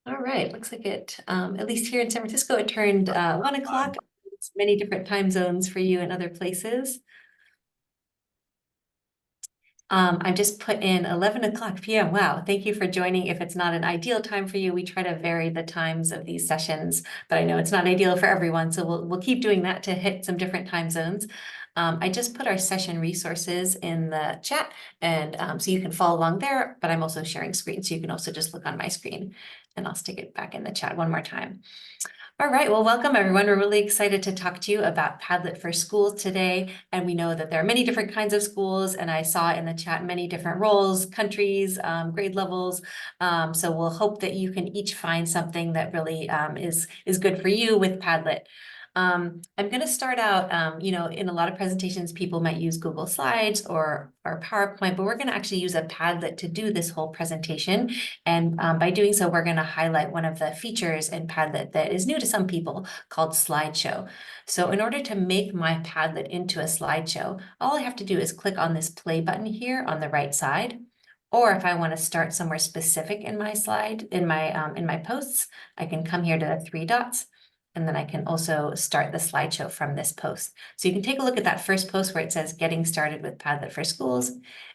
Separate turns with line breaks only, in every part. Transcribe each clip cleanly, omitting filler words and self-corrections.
All right, looks like it, at least here in San Francisco, it turned 1 o'clock. It's many different time zones for you in other places. I just put in 11 o'clock p.m. Wow, thank you for joining. If it's not an ideal time for you, we try to vary the times of these sessions, but I know it's not ideal for everyone, so we'll keep doing that to hit some different time zones. I just put our session resources in the chat, and so you can follow along there, but I'm also sharing screen, so you can also just look on my screen, and I'll stick it back in the chat one more time. All right, well, welcome everyone. We're really excited to talk to you about Padlet for Schools today. And we know that there are many different kinds of schools, and I saw in the chat many different roles, countries, grade levels. So we'll hope that you can each find something that really is good for you with Padlet. I'm going to start out, in a lot of presentations, people might use Google Slides or PowerPoint, but we're going to actually use a Padlet to do this whole presentation. And by doing so, we're going to highlight one of the features in Padlet that is new to some people called slideshow. So in order to make my Padlet into a slideshow, all I have to do is click on this play button here on the right side. Or if I want to start somewhere specific in my slide, in my posts, I can come here to the three dots. And then I can also start the slideshow from this post. So you can take a look at that first post where it says getting started with Padlet for Schools.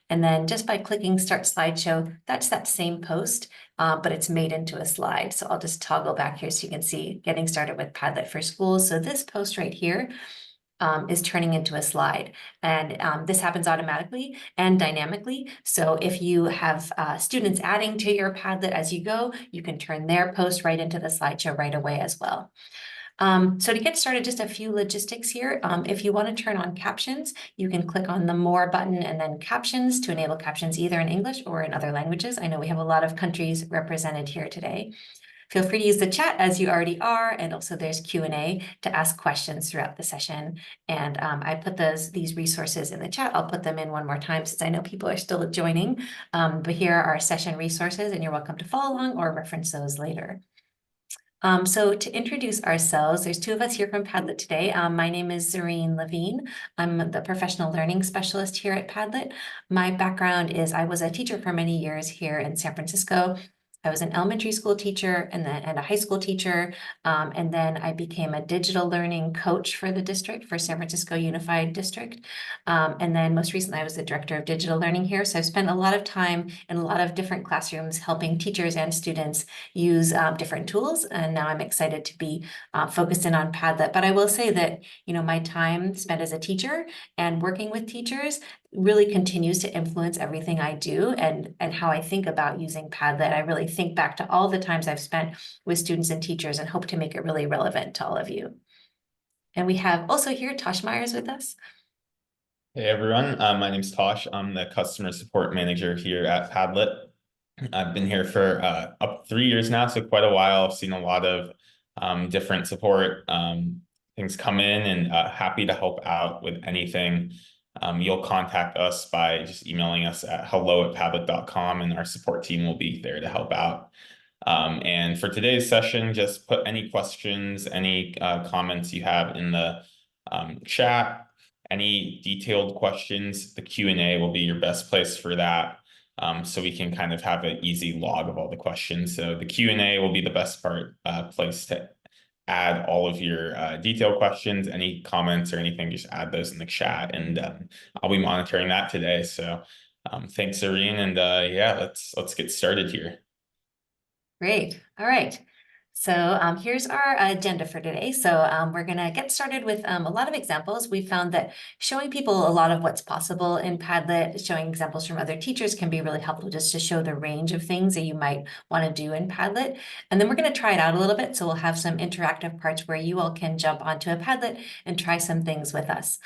And then just by clicking start slideshow, that's that same post, but it's made into a slide. So I'll just toggle back here so you can see getting started with Padlet for Schools. So this post right here is turning into a slide. And this happens automatically and dynamically. So if you have students adding to your Padlet as you go, you can turn their post right into the slideshow right away as well. So to get started, just a few logistics here. If you want to turn on captions, you can click on the More button and then Captions to enable captions either in English or in other languages. I know we have a lot of countries represented here today. Feel free to use the chat as you already are, and also there's Q&A to ask questions throughout the session. And I put these resources in the chat. I'll put them in one more time since I know people are still joining. But here are our session resources, and you're welcome to follow along or reference those later. So to introduce ourselves, there's two of us here from Padlet today. My name is Zareen Levien. I'm the professional learning specialist here at Padlet. My background is I was a teacher for many years here in San Francisco. I was an elementary school teacher and a high school teacher. And then I became a digital learning coach for the district, for San Francisco Unified District. And then most recently, I was the director of digital learning here. So I've spent a lot of time in a lot of different classrooms helping teachers and students use different tools. And now I'm excited to be focused in on Padlet. But I will say that, my time spent as a teacher and working with teachers really continues to influence everything I do and how I think about using Padlet. I really think back to all the times I've spent with students and teachers and hope to make it really relevant to all of you. And we have also here Tosh Meyers with us.
Hey everyone, my name's Tosh. I'm the customer support manager here at Padlet. I've been here for up 3 years now, so quite a while. I've seen a lot of different support things come in, and happy to help out with anything. You'll contact us by just emailing us at hello@padlet.com, and our support team will be there to help out. And for today's session, just put any questions, any comments you have in the chat. Any detailed questions, the Q&A will be your best place for that. So we can kind of have an easy log of all the questions. So the Q&A will be the best place to add all of your detailed questions. Any comments or anything, just add those in the chat, and I'll be monitoring that today. So thanks, Zareen, and yeah, let's get started here.
Great. All right. So here's our agenda for today. So we're going to get started with a lot of examples. We found that showing people a lot of what's possible in Padlet, showing examples from other teachers can be really helpful just to show the range of things that you might want to do in Padlet. And then we're going to try it out a little bit. So we'll have some interactive parts where you all can jump onto a Padlet and try some things with us.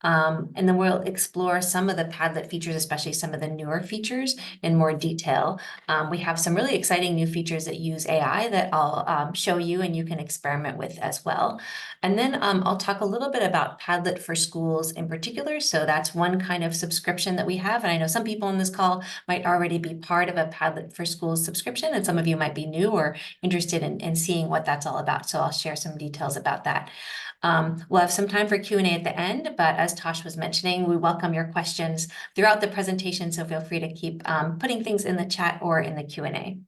And then we'll explore some of the Padlet features, especially some of the newer features in more detail. We have some really exciting new features that use AI that I'll show you and you can experiment with as well. And then I'll talk a little bit about Padlet for Schools in particular. So that's one kind of subscription that we have. And I know some people on this call might already be part of a Padlet for Schools subscription, and some of you might be new or interested in seeing what that's all about. So I'll share some details about that. We'll have some time for Q&A at the end, but as Tosh was mentioning, we welcome your questions throughout the presentation, so feel free to keep putting things in the chat or in the Q&A.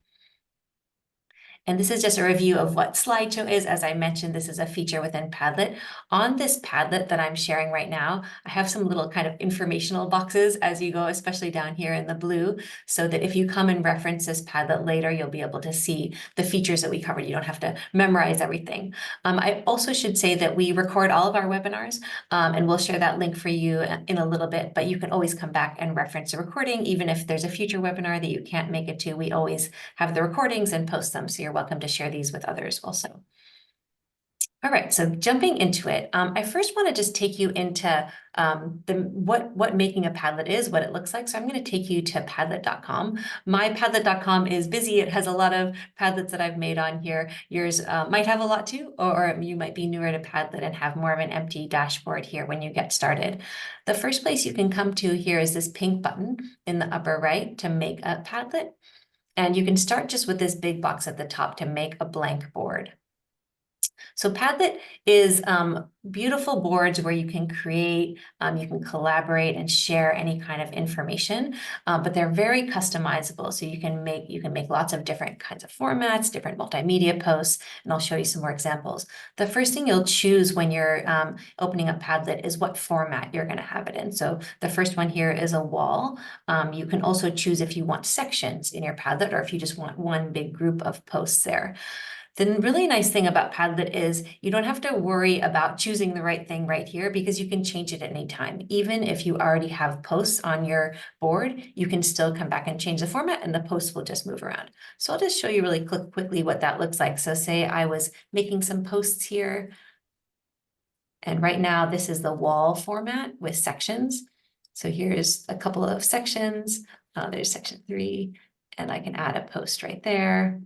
And this is just a review of what slideshow is. As I mentioned, this is a feature within Padlet. On this Padlet that I'm sharing right now, I have some little kind of informational boxes as you go, especially down here in the blue, so that if you come and reference this Padlet later, you'll be able to see the features that we covered. You don't have to memorize everything. I also should say that we record all of our webinars, and we'll share that link for you in a little bit, but you can always come back and reference the recording. Even if there's a future webinar that you can't make it to, we always have the recordings and post them. So you're welcome to share these with others also. All right, so jumping into it, I first want to just take you into what making a Padlet is, what it looks like. So I'm going to take you to padlet.com. My padlet.com is busy. It has a lot of Padlets that I've made on here. Yours might have a lot too, or you might be newer to Padlet and have more of an empty dashboard here when you get started. The first place you can come to here is this pink button in the upper right to make a Padlet. And you can start just with this big box at the top to make a blank board. So Padlet is beautiful boards where you can create, you can collaborate and share any kind of information, but they're very customizable. So you can make lots of different kinds of formats, different multimedia posts, and I'll show you some more examples. The first thing you'll choose when you're opening up Padlet is what format you're going to have it in. So the first one here is a wall. You can also choose if you want sections in your Padlet or if you just want one big group of posts there. The really nice thing about Padlet is you don't have to worry about choosing the right thing right here because you can change it at any time. Even if you already have posts on your board, you can still come back and change the format and the posts will just move around. So I'll just show you really quickly what that looks like. So say I was making some posts here. And right now this is the wall format with sections. So here's a couple of sections. There's section 3, and I can add a post right there.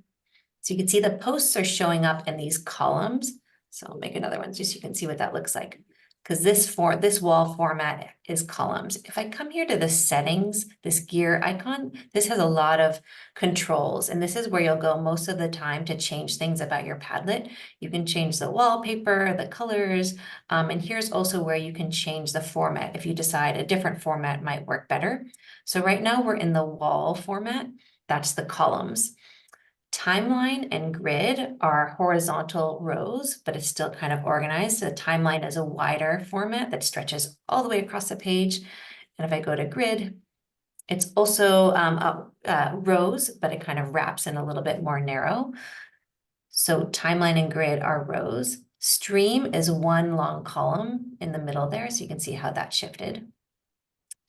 So you can see the posts are showing up in these columns. So I'll make another one just so you can see what that looks like. Because this wall format is columns. If I come here to the settings, this gear icon, this has a lot of controls. And this is where you'll go most of the time to change things about your Padlet. You can change the wallpaper, the colors, and here's also where you can change the format if you decide a different format might work better. So right now we're in the wall format. That's the columns. Timeline and grid are horizontal rows, but it's still kind of organized. So the timeline is a wider format that stretches all the way across the page. And if I go to grid, it's also rows, but it kind of wraps in a little bit more narrow. So timeline and grid are rows. Stream is one long column in the middle there, so you can see how that shifted.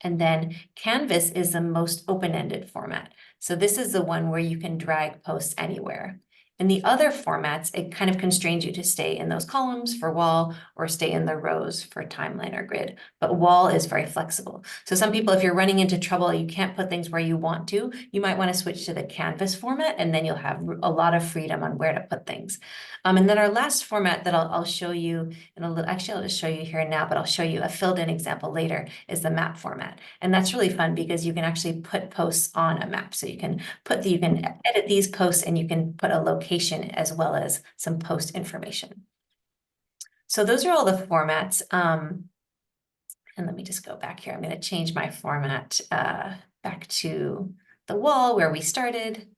And then Canvas is the most open-ended format. So this is the one where you can drag posts anywhere. In the other formats, it kind of constrains you to stay in those columns for wall or stay in the rows for timeline or grid. But wall is very flexible. So some people, if you're running into trouble, you can't put things where you want to, you might want to switch to the Canvas format, and then you'll have a lot of freedom on where to put things. And then our last format that I'll show you in a little, actually I'll just show you here now, but I'll show you a filled in example later, is the map format. And that's really fun because you can actually put posts on a map. So you can edit these posts and you can put a location as well as some post information. So those are all the formats. And let me just go back here. I'm going to change my format back to the wall where we started.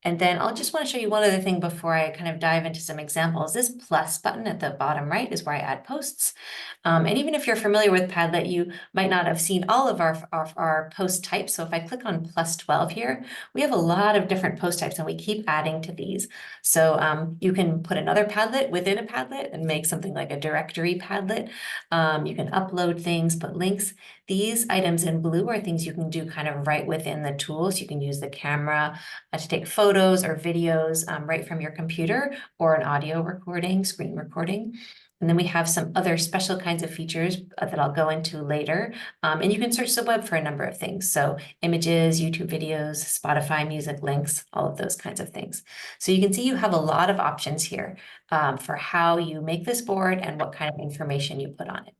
And then I'll just want to show you one other thing before I kind of dive into some examples. This plus button at the bottom right is where I add posts. And even if you're familiar with Padlet, you might not have seen all of our post types. So if I click on +12 here, we have a lot of different post types and we keep adding to these. So you can put another Padlet within a Padlet and make something like a directory Padlet. You can upload things, put links. These items in blue are things you can do kind of right within the tools. You can use the camera to take photos or videos right from your computer, or an audio recording, screen recording. And then we have some other special kinds of features that I'll go into later. And you can search the web for a number of things. So images, YouTube videos, Spotify music links, all of those kinds of things. So you can see you have a lot of options here for how you make this board and what kind of information you put on it.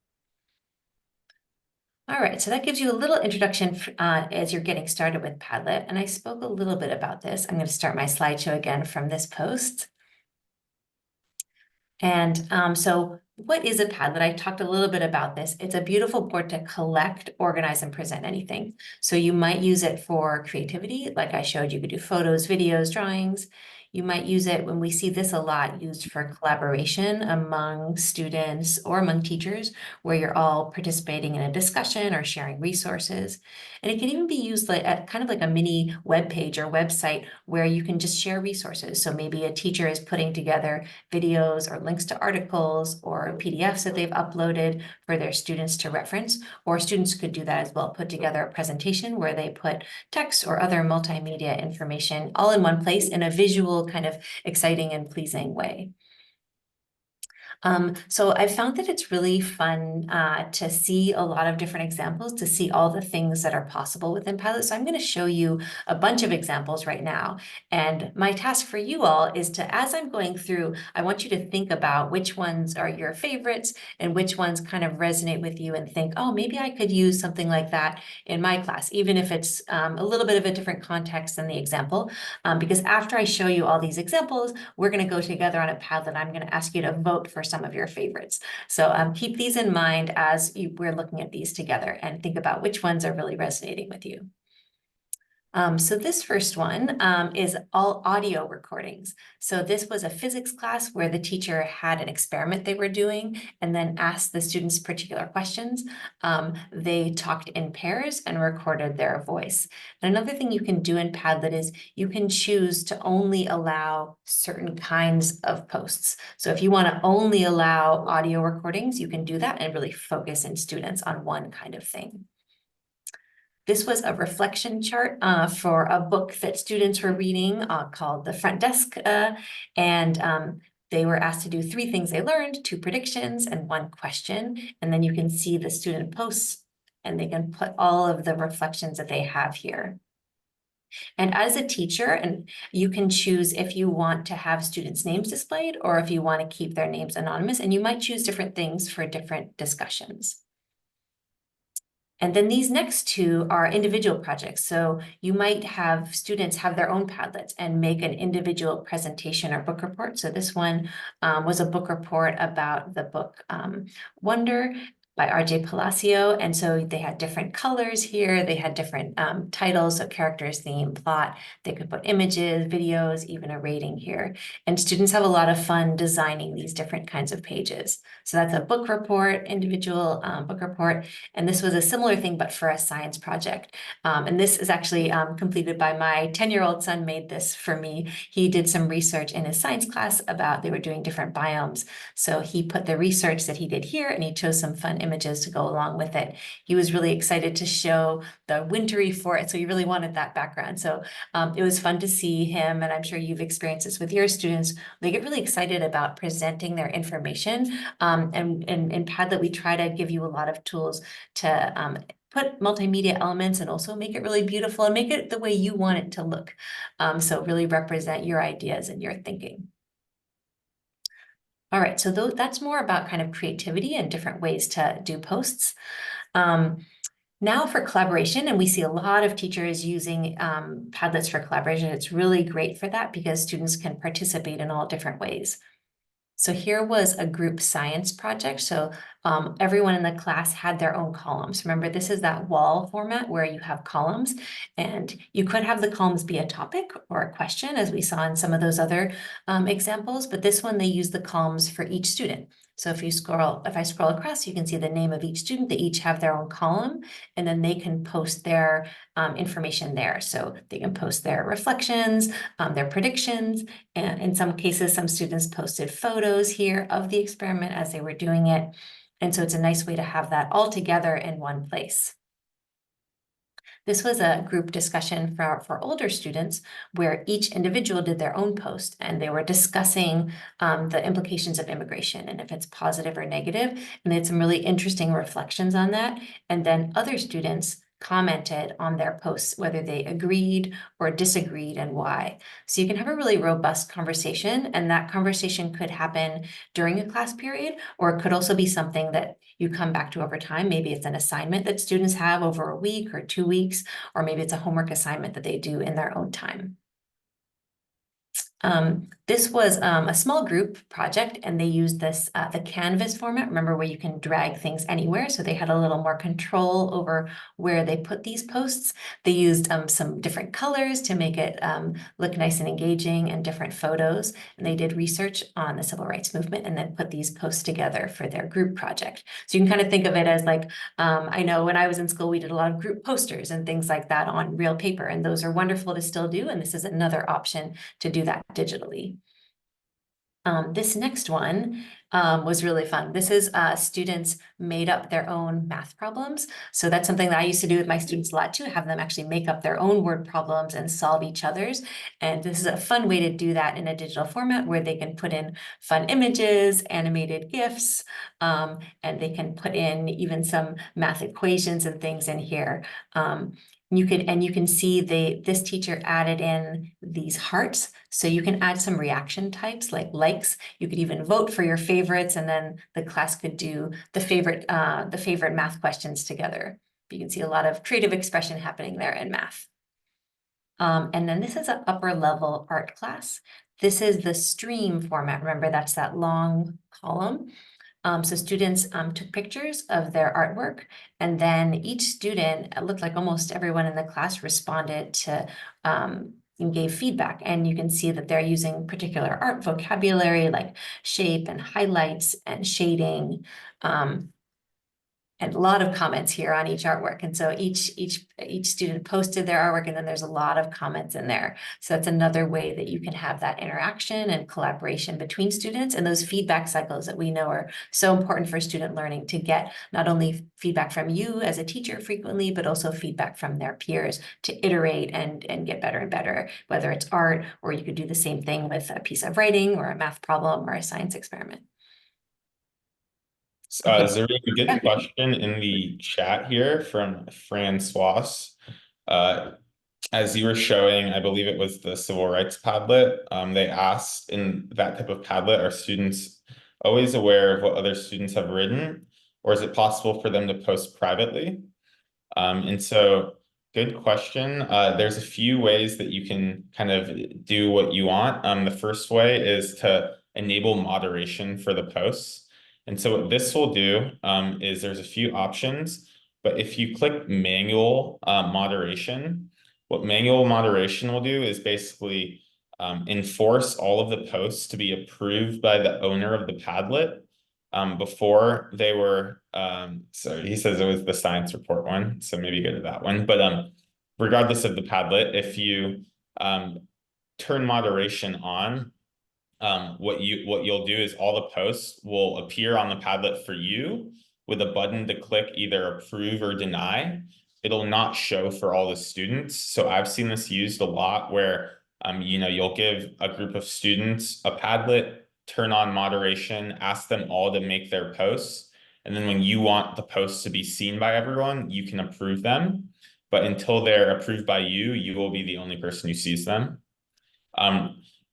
All right, so that gives you a little introduction as you're getting started with Padlet. And I spoke a little bit about this. I'm going to start my slideshow again from this post. And so what is a Padlet? I talked a little bit about this. It's a beautiful board to collect, organize, and present anything. So you might use it for creativity, like I showed you could do photos, videos, drawings. You might use it when we see this a lot used for collaboration among students or among teachers, where you're all participating in a discussion or sharing resources. And it can even be used like kind of like a mini web page or website where you can just share resources. So maybe a teacher is putting together videos or links to articles or PDFs that they've uploaded for their students to reference, or students could do that as well, put together a presentation where they put text or other multimedia information all in one place in a visual kind of exciting and pleasing way. So I found that it's really fun to see a lot of different examples, to see all the things that are possible within Padlet. So I'm going to show you a bunch of examples right now. And my task for you all is to, as I'm going through, I want you to think about which ones are your favorites and which ones kind of resonate with you and think, oh, maybe I could use something like that in my class, even if it's a little bit of a different context than the example. Because after I show you all these examples, we're going to go together on a Padlet. I'm going to ask you to vote for some of your favorites. So keep these in mind as we're looking at these together and think about which ones are really resonating with you. So this first one is all audio recordings. So this was a physics class where the teacher had an experiment they were doing and then asked the students particular questions. They talked in pairs and recorded their voice. And another thing you can do in Padlet is you can choose to only allow certain kinds of posts. So if you want to only allow audio recordings, you can do that and really focus in students on one kind of thing. This was a reflection chart for a book that students were reading called The Front Desk. And they were asked to do 3 things they learned, 2 predictions and 1 question. And then you can see the student posts and they can put all of the reflections that they have here. And as a teacher, and you can choose if you want to have students' names displayed or if you want to keep their names anonymous, and you might choose different things for different discussions. And then these next 2 are individual projects. So you might have students have their own Padlets and make an individual presentation or book report. So this one was a book report about the book Wonder by R.J. Palacio. And so they had different colors here. They had different titles, so characters, theme, plot. They could put images, videos, even a rating here. And students have a lot of fun designing these different kinds of pages. So that's a book report, individual book report. And this was a similar thing, but for a science project. And this is actually completed by my 10-year-old son made this for me. He did some research in his science class about, they were doing different biomes. So he put the research that he did here and he chose some fun images to go along with it. He was really excited to show the wintry forest. So he really wanted that background. So it was fun to see him. And I'm sure you've experienced this with your students. They get really excited about presenting their information. And in Padlet, we try to give you a lot of tools to put multimedia elements and also make it really beautiful and make it the way you want it to look. So really represent your ideas and your thinking. All right, so that's more about kind of creativity and different ways to do posts. Now for collaboration, and we see a lot of teachers using Padlets for collaboration. It's really great for that because students can participate in all different ways. So here was a group science project. So everyone in the class had their own columns. Remember, this is that wall format where you have columns, and you could have the columns be a topic or a question, as we saw in some of those other examples, but this one, they use the columns for each student. So if I scroll across, you can see the name of each student. They each have their own column, and then they can post their information there. So they can post their reflections, their predictions, and in some cases, some students posted photos here of the experiment as they were doing it. And so it's a nice way to have that all together in one place. This was a group discussion for older students where each individual did their own post and they were discussing the implications of immigration and if it's positive or negative. And they had some really interesting reflections on that. And then other students commented on their posts, whether they agreed or disagreed and why. So you can have a really robust conversation, and that conversation could happen during a class period, or it could also be something that you come back to over time. Maybe it's an assignment that students have over a week or 2 weeks, or maybe it's a homework assignment that they do in their own time. This was a small group project, and they used this the Canvas format. Remember, where you can drag things anywhere. So they had a little more control over where they put these posts. They used some different colors to make it look nice and engaging, and different photos. And they did research on the civil rights movement, and then put these posts together for their group project. So you can kind of think of it as like, I know when I was in school, we did a lot of group posters and things like that on real paper, and those are wonderful to still do. And this is another option to do that digitally. This next one was really fun. This is students made up their own math problems. So that's something that I used to do with my students a lot too, have them actually make up their own word problems and solve each other's. And this is a fun way to do that in a digital format, where they can put in fun images, animated GIFs, and they can put in even some math equations and things in here. You can see this teacher added in these hearts, so you can add some reaction types like likes. You could even vote for your favorites, and then the class could do the favorite math questions together. You can see a lot of creative expression happening there in math. And then this is an upper level art class. This is the stream format. Remember, that's that long column. So students took pictures of their artwork, and then each student, it looked like almost everyone in the class responded to and gave feedback. And you can see that they're using particular art vocabulary like shape and highlights and shading. And a lot of comments here on each artwork. And so each student posted their artwork, and then there's a lot of comments in there. So that's another way that you can have that interaction and collaboration between students, and those feedback cycles that we know are so important for student learning, to get not only feedback from you as a teacher frequently, but also feedback from their peers to iterate and get better and better, whether it's art, or you could do the same thing with a piece of writing or a math problem or a science experiment. Okay.
Zareen, a good
Yeah.
question in the chat here from Francois. Uh, as you were showing, I believe it was the civil rights Padlet. They asked, in that type of Padlet, are students always aware of what other students have written, or is it possible for them to post privately? And so, good question. There's a few ways that you can kind of do what you want. The first way is to enable moderation for the posts. And so what this will do is there's a few options, but if you click manual moderation, what manual moderation will do is basically enforce all of the posts to be approved by the owner of the Padlet. Before they were, sorry, he says it was the science report one, so maybe go to that one. But regardless of the Padlet, if you turn moderation on, what you'll do is all the posts will appear on the Padlet for you with a button to click either approve or deny. It'll not show for all the students. So I've seen this used a lot where you'll give a group of students a Padlet, turn on moderation, ask them all to make their posts. And then when you want the posts to be seen by everyone, you can approve them. But until they're approved by you, you will be the only person who sees them.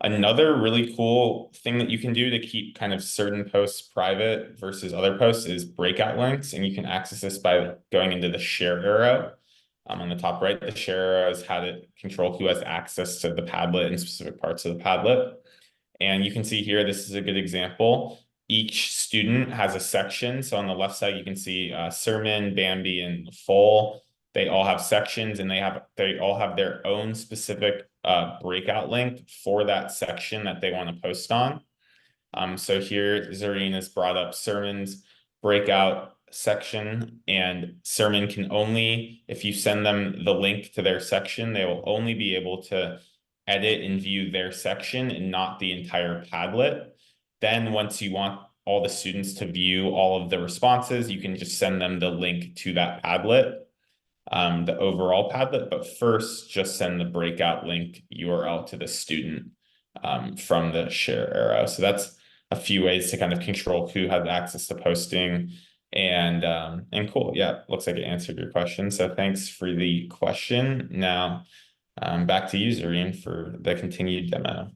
Another really cool thing that you can do to keep kind of certain posts private versus other posts is breakout links. And you can access this by going into the share arrow. On the top right, the share arrow is how to control who has access to the Padlet and specific parts of the Padlet. And you can see here, this is a good example. Each student has a section. So on the left side, you can see sermon, Bambi, and full. They all have sections, and they all have their own specific breakout link for that section that they want to post on. So here, Zareen has brought up sermons breakout section, and sermon can only, if you send them the link to their section, they will only be able to edit and view their section and not the entire Padlet. Then once you want all the students to view all of the responses, you can just send them the link to that Padlet, the overall Padlet, but first just send the breakout link URL to the student from the share arrow. So that's a few ways to kind of control who has access to posting. And cool, yeah, looks like it answered your question. So thanks for the question. Now back to you, Zareen, for the continued demo.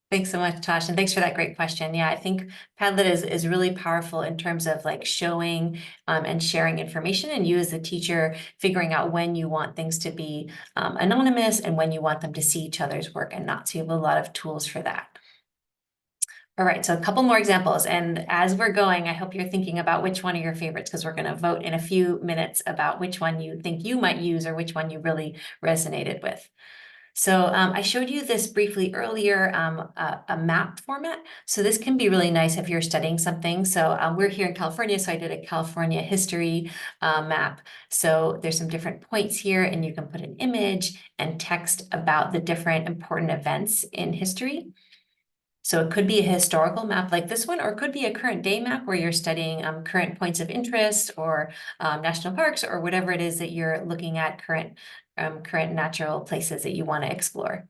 Thanks so much, Tosh, and thanks for that great question. Yeah, I think Padlet is really powerful in terms of like showing and sharing information, and you as a teacher figuring out when you want things to be anonymous and when you want them to see each other's work and not. So you have a lot of tools for that. All right, so a couple more examples. And as we're going, I hope you're thinking about which one are your favorites, because we're going to vote in a few minutes about which one you think you might use or which one you really resonated with. So I showed you this briefly earlier, a map format. So this can be really nice if you're studying something. So we're here in California, so I did a California history map. So there's some different points here, and you can put an image and text about the different important events in history. So it could be a historical map like this one, or it could be a current day map where you're studying current points of interest or national parks or whatever it is that you're looking at, current natural places that you want to explore.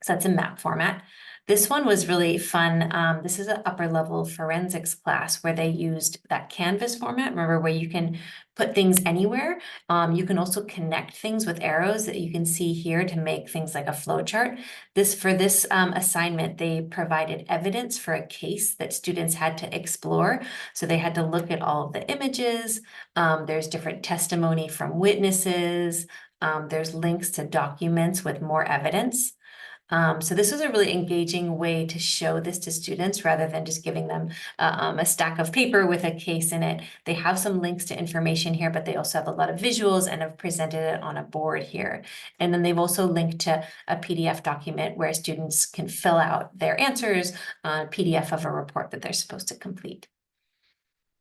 So that's a map format. This one was really fun. This is an upper level forensics class where they used that Canvas format. Remember, where you can put things anywhere. You can also connect things with arrows that you can see here to make things like a flow chart. For this assignment, they provided evidence for a case that students had to explore. So they had to look at all of the images. There's different testimony from witnesses. There's links to documents with more evidence. So this was a really engaging way to show this to students rather than just giving them a stack of paper with a case in it. They have some links to information here, but they also have a lot of visuals and have presented it on a board here. And then they've also linked to a PDF document where students can fill out their answers, PDF of a report that they're supposed to complete.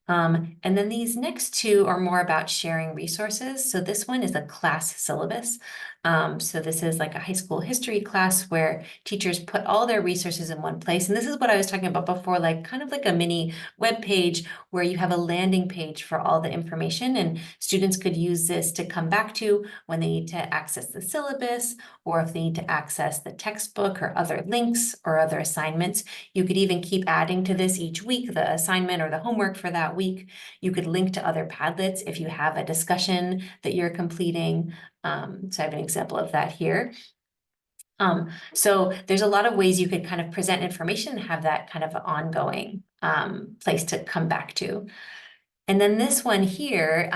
And then these next two are more about sharing resources. So this one is a class syllabus. So this is like a high school history class where teachers put all their resources in one place. And this is what I was talking about before, like kind of like a mini web page where you have a landing page for all the information, and students could use this to come back to when they need to access the syllabus, or if they need to access the textbook or other links or other assignments. You could even keep adding to this each week, the assignment or the homework for that week. You could link to other Padlets if you have a discussion that you're completing. So I have an example of that here. So there's a lot of ways you could kind of present information and have that kind of ongoing place to come back to. And then this one here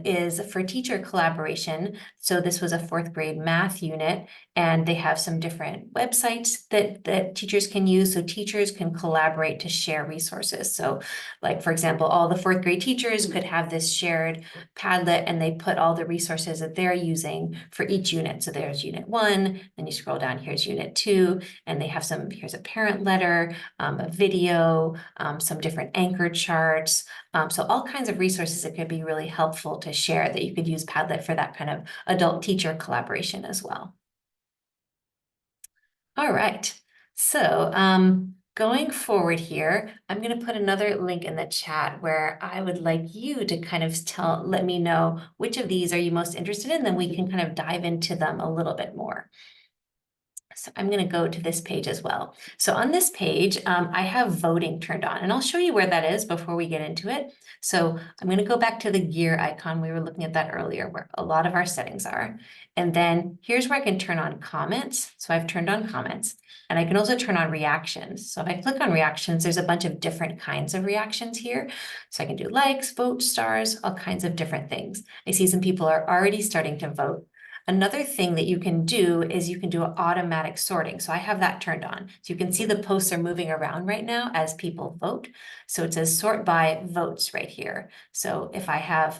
is for teacher collaboration. So this was a fourth grade math unit, and they have some different websites that teachers can use. So teachers can collaborate to share resources. So like, for example, all the fourth grade teachers could have this shared Padlet, and they put all the resources that they're using for each unit. So there's unit 1, then you scroll down, here's unit 2, and they have here's a parent letter, a video, some different anchor charts. So all kinds of resources that could be really helpful to share, that you could use Padlet for that kind of adult teacher collaboration as well. All right, so going forward here, I'm going to put another link in the chat where I would like you to kind of let me know which of these are you most interested in, then we can kind of dive into them a little bit more. So I'm going to go to this page as well. So on this page, I have voting turned on, and I'll show you where that is before we get into it. So I'm going to go back to the gear icon. We were looking at that earlier, where a lot of our settings are. And then here's where I can turn on comments. So I've turned on comments, and I can also turn on reactions. So if I click on reactions, there's a bunch of different kinds of reactions here. So I can do likes, vote, stars, all kinds of different things. I see some people are already starting to vote. Another thing that you can do is you can do automatic sorting. So I have that turned on. So you can see the posts are moving around right now as people vote. So it says sort by votes right here. So if I have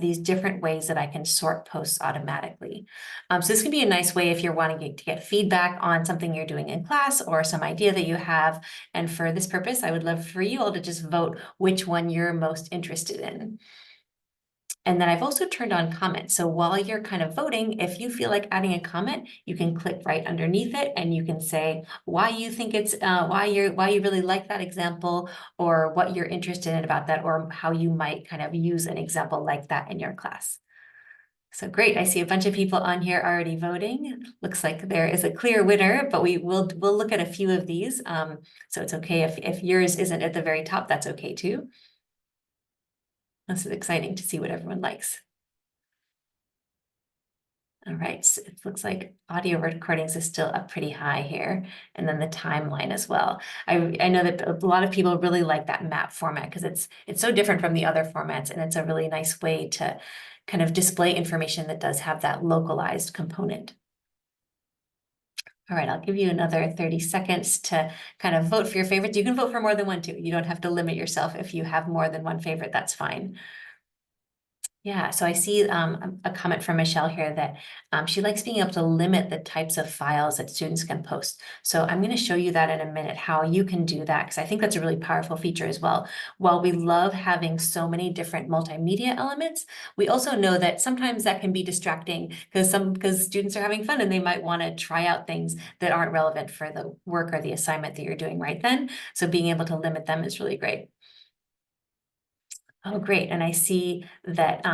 these different ways that I can sort posts automatically. So this can be a nice way if you're wanting to get feedback on something you're doing in class or some idea that you have. And for this purpose, I would love for you all to just vote which one you're most interested in. And then I've also turned on comments. So while you're kind of voting, if you feel like adding a comment, you can click right underneath it, and you can say why you think it's why you really like that example, or what you're interested in about that, or how you might kind of use an example like that in your class. So great, I see a bunch of people on here already voting. Looks like there is a clear winner, but we'll look at a few of these. So it's okay if yours isn't at the very top, that's okay too. This is exciting to see what everyone likes. All right, so it looks like audio recordings is still up pretty high here, and then the timeline as well. I know that a lot of people really like that map format because it's so different from the other formats, and it's a really nice way to kind of display information that does have that localized component. All right, I'll give you another 30 seconds to kind of vote for your favorites. You can vote for more than one too. You don't have to limit yourself. If you have more than one favorite, that's fine. Yeah, so I see a comment from Michelle here that she likes being able to limit the types of files that students can post. So I'm going to show you that in a minute, how you can do that, because I think that's a really powerful feature as well. While we love having so many different multimedia elements, we also know that sometimes that can be distracting because students are having fun and they might want to try out things that aren't relevant for the work or the assignment that you're doing right then. So being able to limit them is really great. Oh, great. And I see that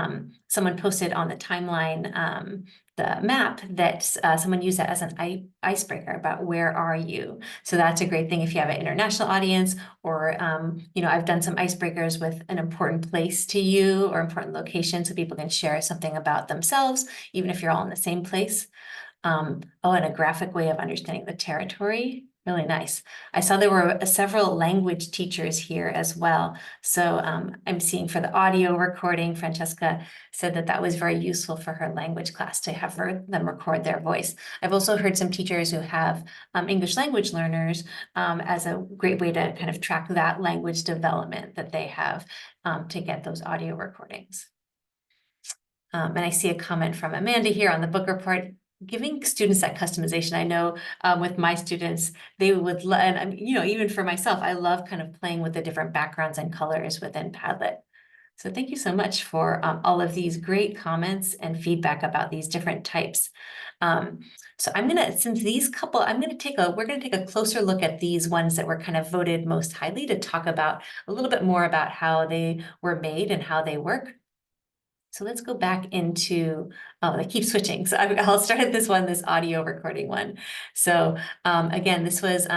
someone posted on the timeline the map that someone used that as an icebreaker about where are you? So that's a great thing if you have an international audience, or I've done some icebreakers with an important place to you or important location so people can share something about themselves, even if you're all in the same place. And a graphic way of understanding the territory. Really nice. I saw there were several language teachers here as well. So I'm seeing for the audio recording, Francesca said that that was very useful for her language class to have them record their voice. I've also heard some teachers who have English language learners as a great way to kind of track that language development that they have to get those audio recordings. And I see a comment from Amanda here on the book report, giving students that customization. I know with my students, they would, and even for myself, I love kind of playing with the different backgrounds and colors within Padlet. So thank you so much for all of these great comments and feedback about these different types. So we're gonna take a closer look at these ones that were kind of voted most highly to talk about a little bit more about how they were made and how they work. So let's go back into, I keep switching. So I'll start at this audio recording one. So again, this was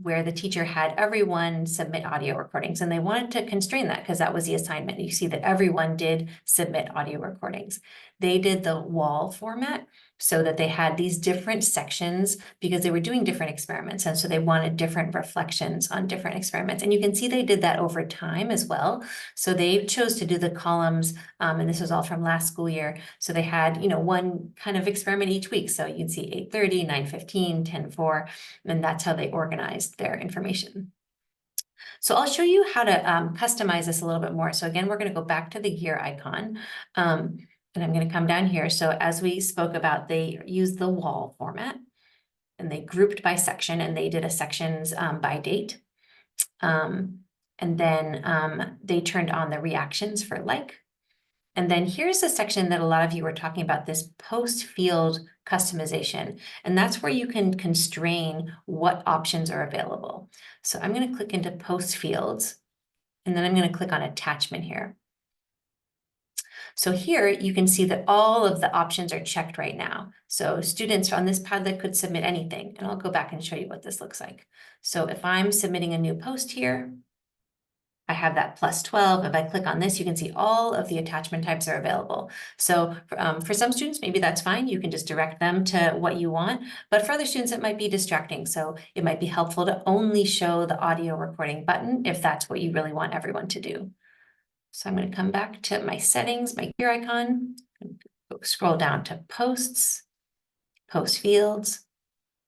where the teacher had everyone submit audio recordings, and they wanted to constrain that because that was the assignment. You see that everyone did submit audio recordings. They did the wall format so that they had these different sections because they were doing different experiments. And so they wanted different reflections on different experiments. And you can see they did that over time as well. So they chose to do the columns, and this was all from last school year. So they had, one kind of experiment each week. So you'd see 8:30, 9:15, 10:04, and that's how they organized their information. So I'll show you how to customize this a little bit more. So again, we're going to go back to the gear icon. And I'm going to come down here. So as we spoke about, they used the wall format and they grouped by section, and they did a sections by date. And then they turned on the reactions for like. And then here's the section that a lot of you were talking about, this post field customization. And that's where you can constrain what options are available. So I'm going to click into post fields, and then I'm going to click on attachment here. So here you can see that all of the options are checked right now. So students on this Padlet could submit anything, and I'll go back and show you what this looks like. So if I'm submitting a new post here, I have that +12. If I click on this, you can see all of the attachment types are available. So for some students, maybe that's fine. You can just direct them to what you want. But for other students, it might be distracting. So it might be helpful to only show the audio recording button if that's what you really want everyone to do. So I'm going to come back to my settings, my gear icon, scroll down to posts, post fields,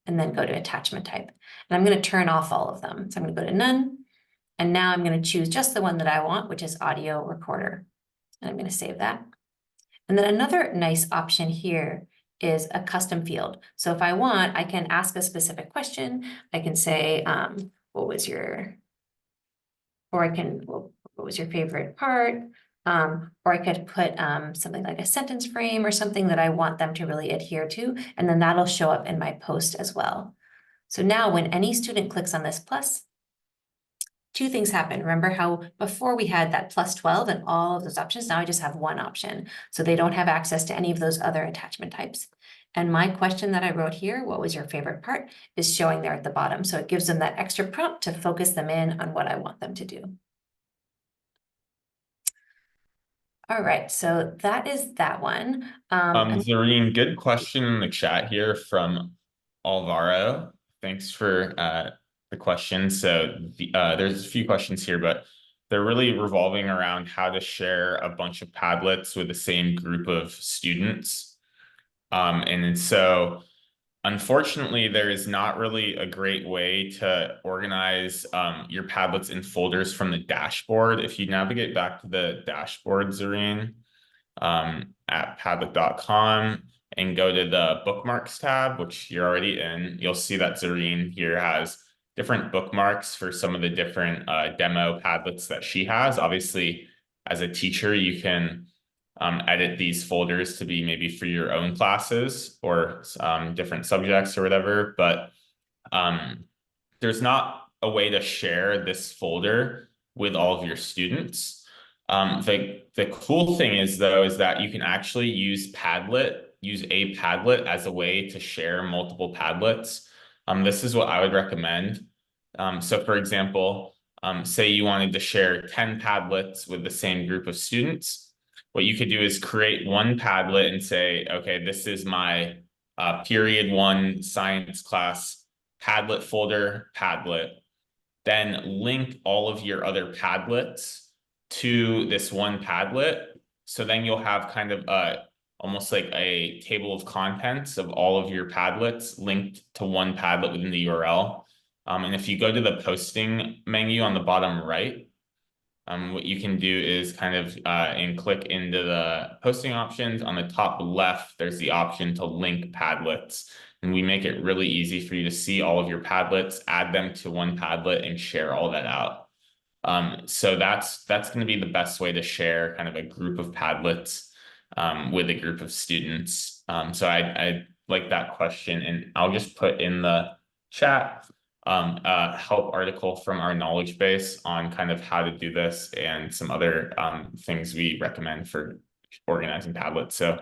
and then go to attachment type. And I'm going to turn off all of them. So I'm going to go to none. And now I'm going to choose just the one that I want, which is audio recorder. And I'm going to save that. And then another nice option here is a custom field. So if I want, I can ask a specific question. I can say, what was your favorite part? Or I could put something like a sentence frame or something that I want them to really adhere to. And then that'll show up in my post as well. So now when any student clicks on this plus, two things happen. Remember how before we had that +12 and all of those options, now I just have one option. So they don't have access to any of those other attachment types. And my question that I wrote here, what was your favorite part, is showing there at the bottom. So it gives them that extra prompt to focus them in on what I want them to do. All right, so that is that one. And
Zareen, good question in the chat here from Alvaro. Thanks for the question. So there's a few questions here, but they're really revolving around how to share a bunch of Padlets with the same group of students. And so unfortunately, there is not really a great way to organize your Padlets in folders from the dashboard. If you navigate back to the dashboard, Zareen, at padlet.com and go to the bookmarks tab, which you're already in, you'll see that Zareen here has different bookmarks for some of the different demo Padlets that she has. Obviously, as a teacher, you can edit these folders to be maybe for your own classes or different subjects or whatever, but there's not a way to share this folder with all of your students. The cool thing is though, is that you can actually use a Padlet as a way to share multiple Padlets. This is what I would recommend. So for example, say you wanted to share 10 Padlets with the same group of students. What you could do is create one Padlet and say, okay, this is my period 1 science class Padlet folder, Padlet, then link all of your other Padlets to this one Padlet. So then you'll have kind of almost like a table of contents of all of your Padlets linked to one Padlet within the URL. And if you go to the posting menu on the bottom right, what you can do is kind of and click into the posting options. On the top left, there's the option to link Padlets. And we make it really easy for you to see all of your Padlets, add them to one Padlet, and share all that out. So that's going to be the best way to share kind of a group of Padlets with a group of students. So I like that question, and I'll just put in the chat help article from our knowledge base on kind of how to do this and some other things we recommend for organizing Padlets. So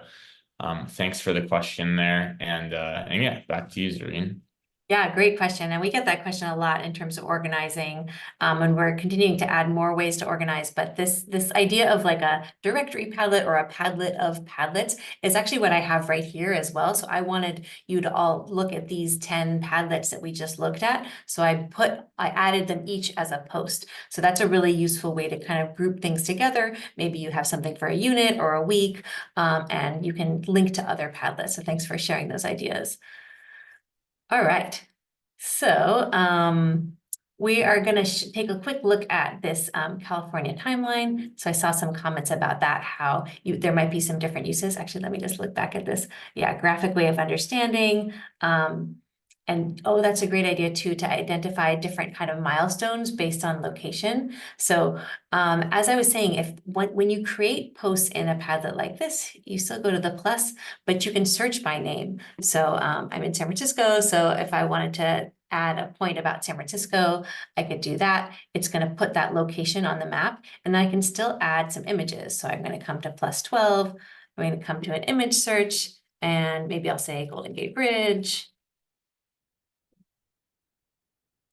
thanks for the question there. And yeah, back to you, Zareen.
Yeah, great question. And we get that question a lot in terms of organizing. And we're continuing to add more ways to organize. But this idea of like a directory Padlet or a Padlet of Padlets is actually what I have right here as well. So I wanted you to all look at these 10 Padlets that we just looked at. So I added them each as a post. So that's a really useful way to kind of group things together. Maybe you have something for a unit or a week, and you can link to other Padlets. So thanks for sharing those ideas. All right, so we are going to take a quick look at this California timeline. So I saw some comments about that, how there might be some different uses. Actually, let me just look back at this. Yeah, graphic way of understanding. And oh, that's a great idea too, to identify different kind of milestones based on location. So as I was saying, when you create posts in a Padlet like this, you still go to the plus, but you can search by name. So I'm in San Francisco. So if I wanted to add a point about San Francisco, I could do that. It's going to put that location on the map, and I can still add some images. So I'm going to come to +12. I'm going to come to an image search, and maybe I'll say Golden Gate Bridge.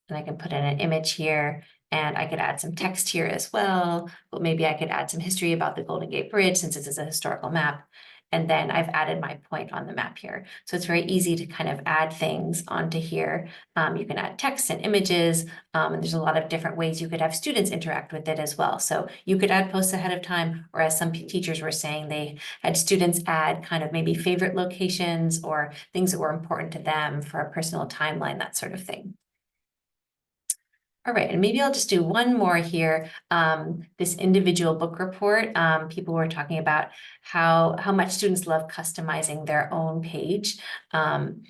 And I can put in an image here, and I could add some text here as well, but maybe I could add some history about the Golden Gate Bridge since this is a historical map. And then I've added my point on the map here. So it's very easy to kind of add things onto here. You can add text and images, and there's a lot of different ways you could have students interact with it as well. So you could add posts ahead of time, or as some teachers were saying, they had students add kind of maybe favorite locations or things that were important to them for a personal timeline, that sort of thing. All right, and maybe I'll just do one more here. This individual book report, people were talking about how much students love customizing their own page. And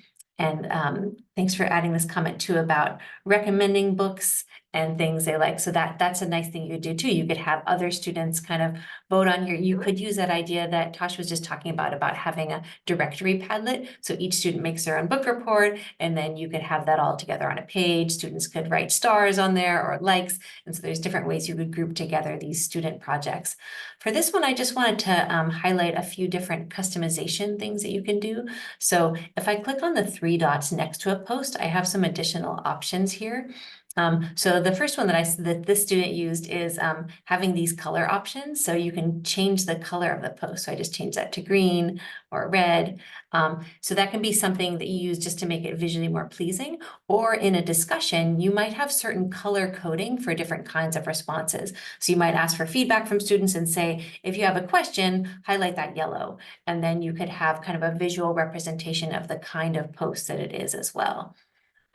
thanks for adding this comment too about recommending books and things they like. So that's a nice thing you could do too. You could have other students kind of vote on here. You could use that idea that Tosh was just talking about having a directory Padlet. So each student makes their own book report, and then you could have that all together on a page. Students could write stars on there or likes. And so there's different ways you could group together these student projects. For this one, I just wanted to highlight a few different customization things that you can do. So if I click on the 3 dots next to a post, I have some additional options here. So the first one that this student used is having these color options. So you can change the color of the post. So I just changed that to green or red. So that can be something that you use just to make it visually more pleasing. Or in a discussion, you might have certain color coding for different kinds of responses. So you might ask for feedback from students and say, if you have a question, highlight that yellow. And then you could have kind of a visual representation of the kind of post that it is as well.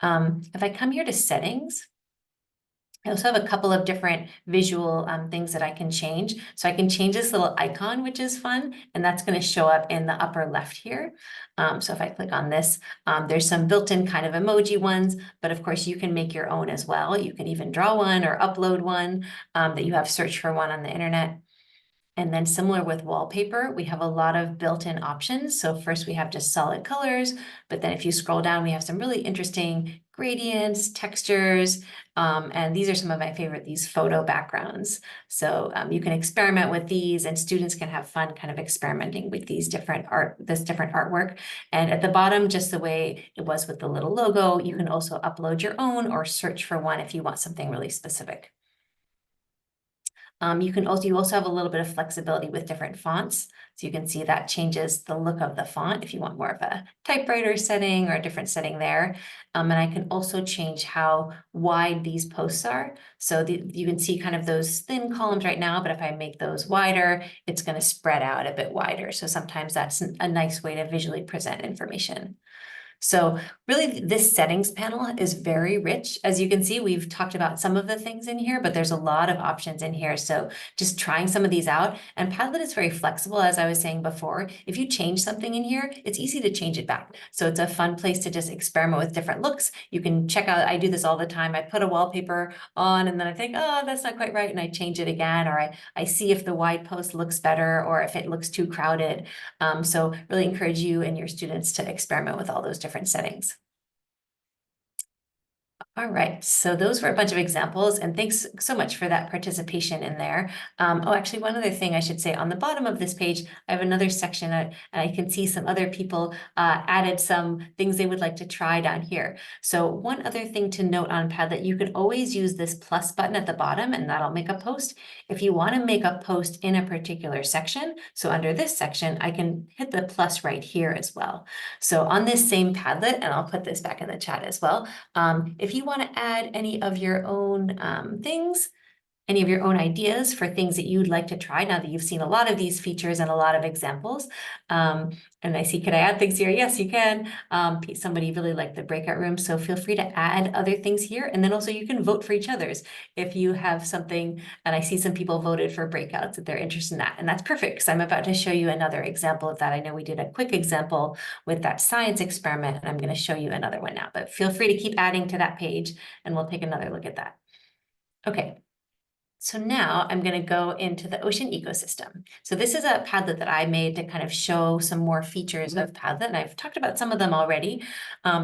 If I come here to settings, I also have a couple of different visual things that I can change. So I can change this little icon, which is fun, and that's going to show up in the upper left here. So if I click on this, there's some built-in kind of emoji ones, but of course you can make your own as well. You can even draw one or upload one that you have searched for one on the internet. And then similar with wallpaper, we have a lot of built-in options. So first we have just solid colors, but then if you scroll down, we have some really interesting gradients, textures, and these are some of my favorite, these photo backgrounds. So you can experiment with these and students can have fun kind of experimenting with this different artwork. And at the bottom, just the way it was with the little logo, you can also upload your own or search for one if you want something really specific. You also have a little bit of flexibility with different fonts. So you can see that changes the look of the font if you want more of a typewriter setting or a different setting there. And I can also change how wide these posts are. So you can see kind of those thin columns right now, but if I make those wider, it's going to spread out a bit wider. So sometimes that's a nice way to visually present information. So really this settings panel is very rich. As you can see, we've talked about some of the things in here, but there's a lot of options in here. So just trying some of these out, and Padlet is very flexible, as I was saying before. If you change something in here, it's easy to change it back. So it's a fun place to just experiment with different looks. You can check out, I do this all the time. I put a wallpaper on and then I think, oh, that's not quite right. And I change it again, or I see if the wide post looks better or if it looks too crowded. So really encourage you and your students to experiment with all those different settings. All right, so those were a bunch of examples, and thanks so much for that participation in there. Oh, actually, one other thing I should say, on the bottom of this page, I have another section, and I can see some other people added some things they would like to try down here. So one other thing to note on Padlet, you can always use this plus button at the bottom, and that'll make a post. If you want to make a post in a particular section, so under this section, I can hit the plus right here as well. So on this same Padlet, and I'll put this back in the chat as well, if you want to add any of your own things, any of your own ideas for things that you'd like to try now that you've seen a lot of these features and a lot of examples. And I see, can I add things here? Yes, you can. Somebody really liked the breakout room, so feel free to add other things here. And then also you can vote for each other's. If you have something, and I see some people voted for breakouts that they're interested in that, and that's perfect because I'm about to show you another example of that. I know we did a quick example with that science experiment, and I'm going to show you another one now, but feel free to keep adding to that page and we'll take another look at that. Okay. So now I'm going to go into the ocean ecosystem. So this is a Padlet that I made to kind of show some more features of Padlet, and I've talked about some of them already.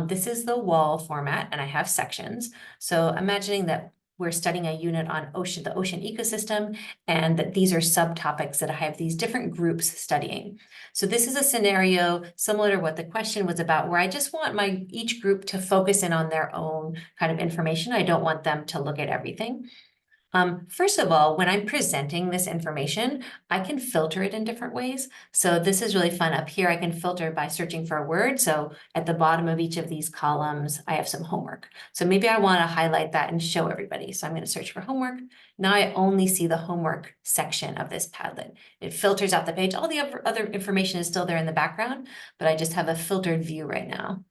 This is the wall format, and I have sections. So imagining that we're studying a unit on the ocean ecosystem, and that these are subtopics that I have these different groups studying. So this is a scenario similar to what the question was about, where I just want each group to focus in on their own kind of information. I don't want them to look at everything. First of all, when I'm presenting this information, I can filter it in different ways. So this is really fun. Up here, I can filter by searching for a word. So at the bottom of each of these columns, I have some homework. So maybe I want to highlight that and show everybody. So I'm going to search for homework. Now I only see the homework section of this Padlet. It filters out the page. All the other information is still there in the background, but I just have a filtered view right now.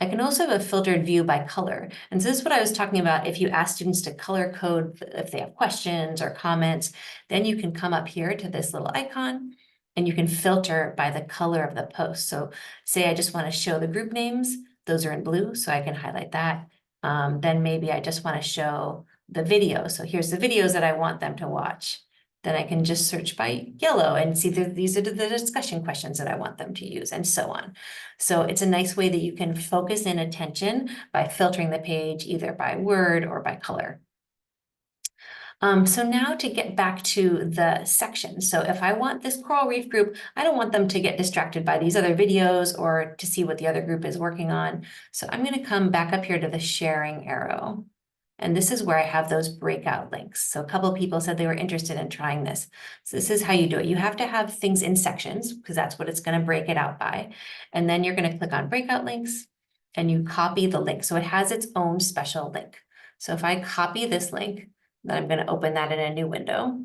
I can also have a filtered view by color. And so this is what I was talking about. If you ask students to color code, if they have questions or comments, then you can come up here to this little icon and you can filter by the color of the post. So say I just want to show the group names, those are in blue, so I can highlight that. Then maybe I just want to show the video. So here's the videos that I want them to watch. Then I can just search by yellow and see that these are the discussion questions that I want them to use, and so on. So it's a nice way that you can focus in attention by filtering the page either by word or by color. So now to get back to the section. So if I want this coral reef group, I don't want them to get distracted by these other videos or to see what the other group is working on. So I'm going to come back up here to the sharing arrow. And this is where I have those breakout links. So a couple of people said they were interested in trying this. So this is how you do it. You have to have things in sections because that's what it's going to break it out by. And then you're going to click on breakout links and you copy the link. So it has its own special link. So if I copy this link, then I'm going to open that in a new window.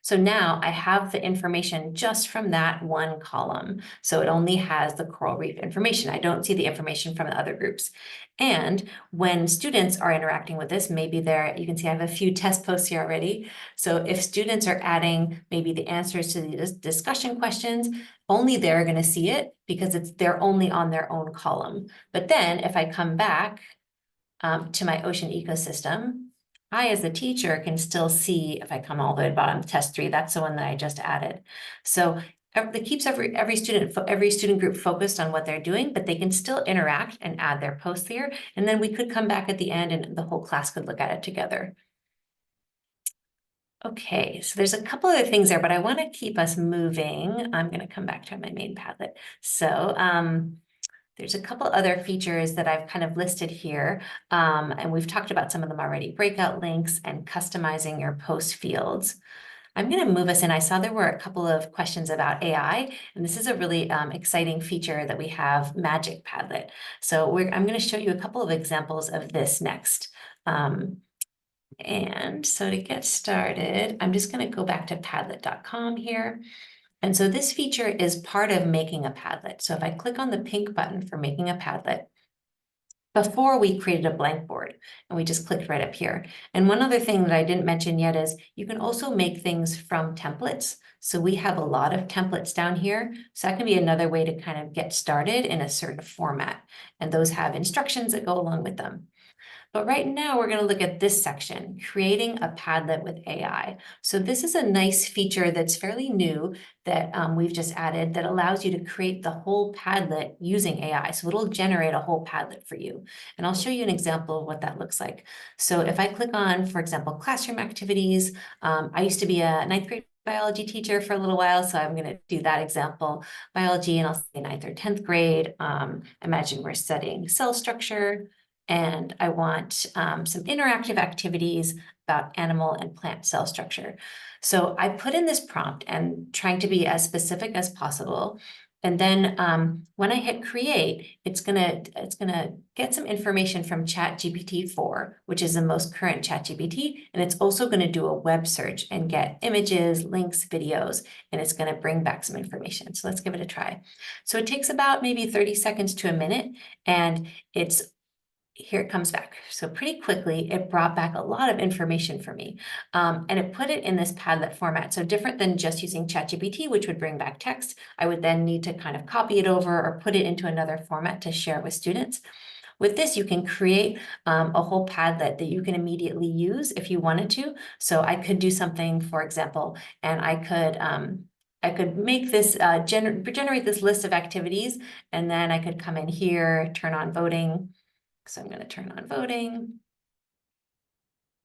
So now I have the information just from that one column. So it only has the coral reef information. I don't see the information from the other groups. And when students are interacting with this, maybe you can see I have a few test posts here already. So if students are adding maybe the answers to the discussion questions, only they're going to see it because they're only on their own column. But then if I come back to my ocean ecosystem, I, as the teacher, can still see if I come all the way to the bottom, test 3, that's the one that I just added. So it keeps every student group focused on what they're doing, but they can still interact and add their posts here. And then we could come back at the end and the whole class could look at it together. Okay, so there's a couple other things there, but I want to keep us moving. I'm going to come back to my main Padlet. So there's a couple other features that I've kind of listed here, and we've talked about some of them already, breakout links and customizing your post fields. I'm going to move us in. I saw there were a couple of questions about AI, and this is a really exciting feature that we have, Magic Padlet. So I'm going to show you a couple of examples of this next. And so to get started, I'm just going to go back to padlet.com here. And so this feature is part of making a Padlet. So if I click on the pink button for making a Padlet, before we created a blank board and we just clicked right up here. And one other thing that I didn't mention yet is you can also make things from templates. So we have a lot of templates down here. So that can be another way to kind of get started in a certain format. And those have instructions that go along with them. But right now we're going to look at this section, creating a Padlet with AI. So this is a nice feature that's fairly new that we've just added that allows you to create the whole Padlet using AI. So it'll generate a whole Padlet for you. And I'll show you an example of what that looks like. So if I click on, for example, classroom activities, I used to be a 9th grade biology teacher for a little while, so I'm going to do that example, biology, and I'll say 9th or 10th grade. Imagine we're studying cell structure. And I want some interactive activities about animal and plant cell structure. So I put in this prompt and trying to be as specific as possible. And then when I hit create, it's gonna get some information from ChatGPT-4, which is the most current ChatGPT, and it's also gonna do a web search and get images, links, videos, and it's gonna bring back some information. So let's give it a try. So it takes about maybe 30 seconds to a minute, and here it comes back. So pretty quickly, it brought back a lot of information for me. And it put it in this Padlet format. So different than just using ChatGPT, which would bring back text, I would then need to kind of copy it over or put it into another format to share with students. With this, you can create a whole Padlet that you can immediately use if you wanted to. So I could do something, for example, and I could make this, generate this list of activities, and then I could come in here, turn on voting. So I'm going to turn on voting.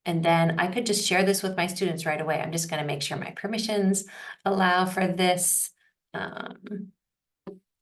And then I could just share this with my students right away. I'm just going to make sure my permissions allow for this. And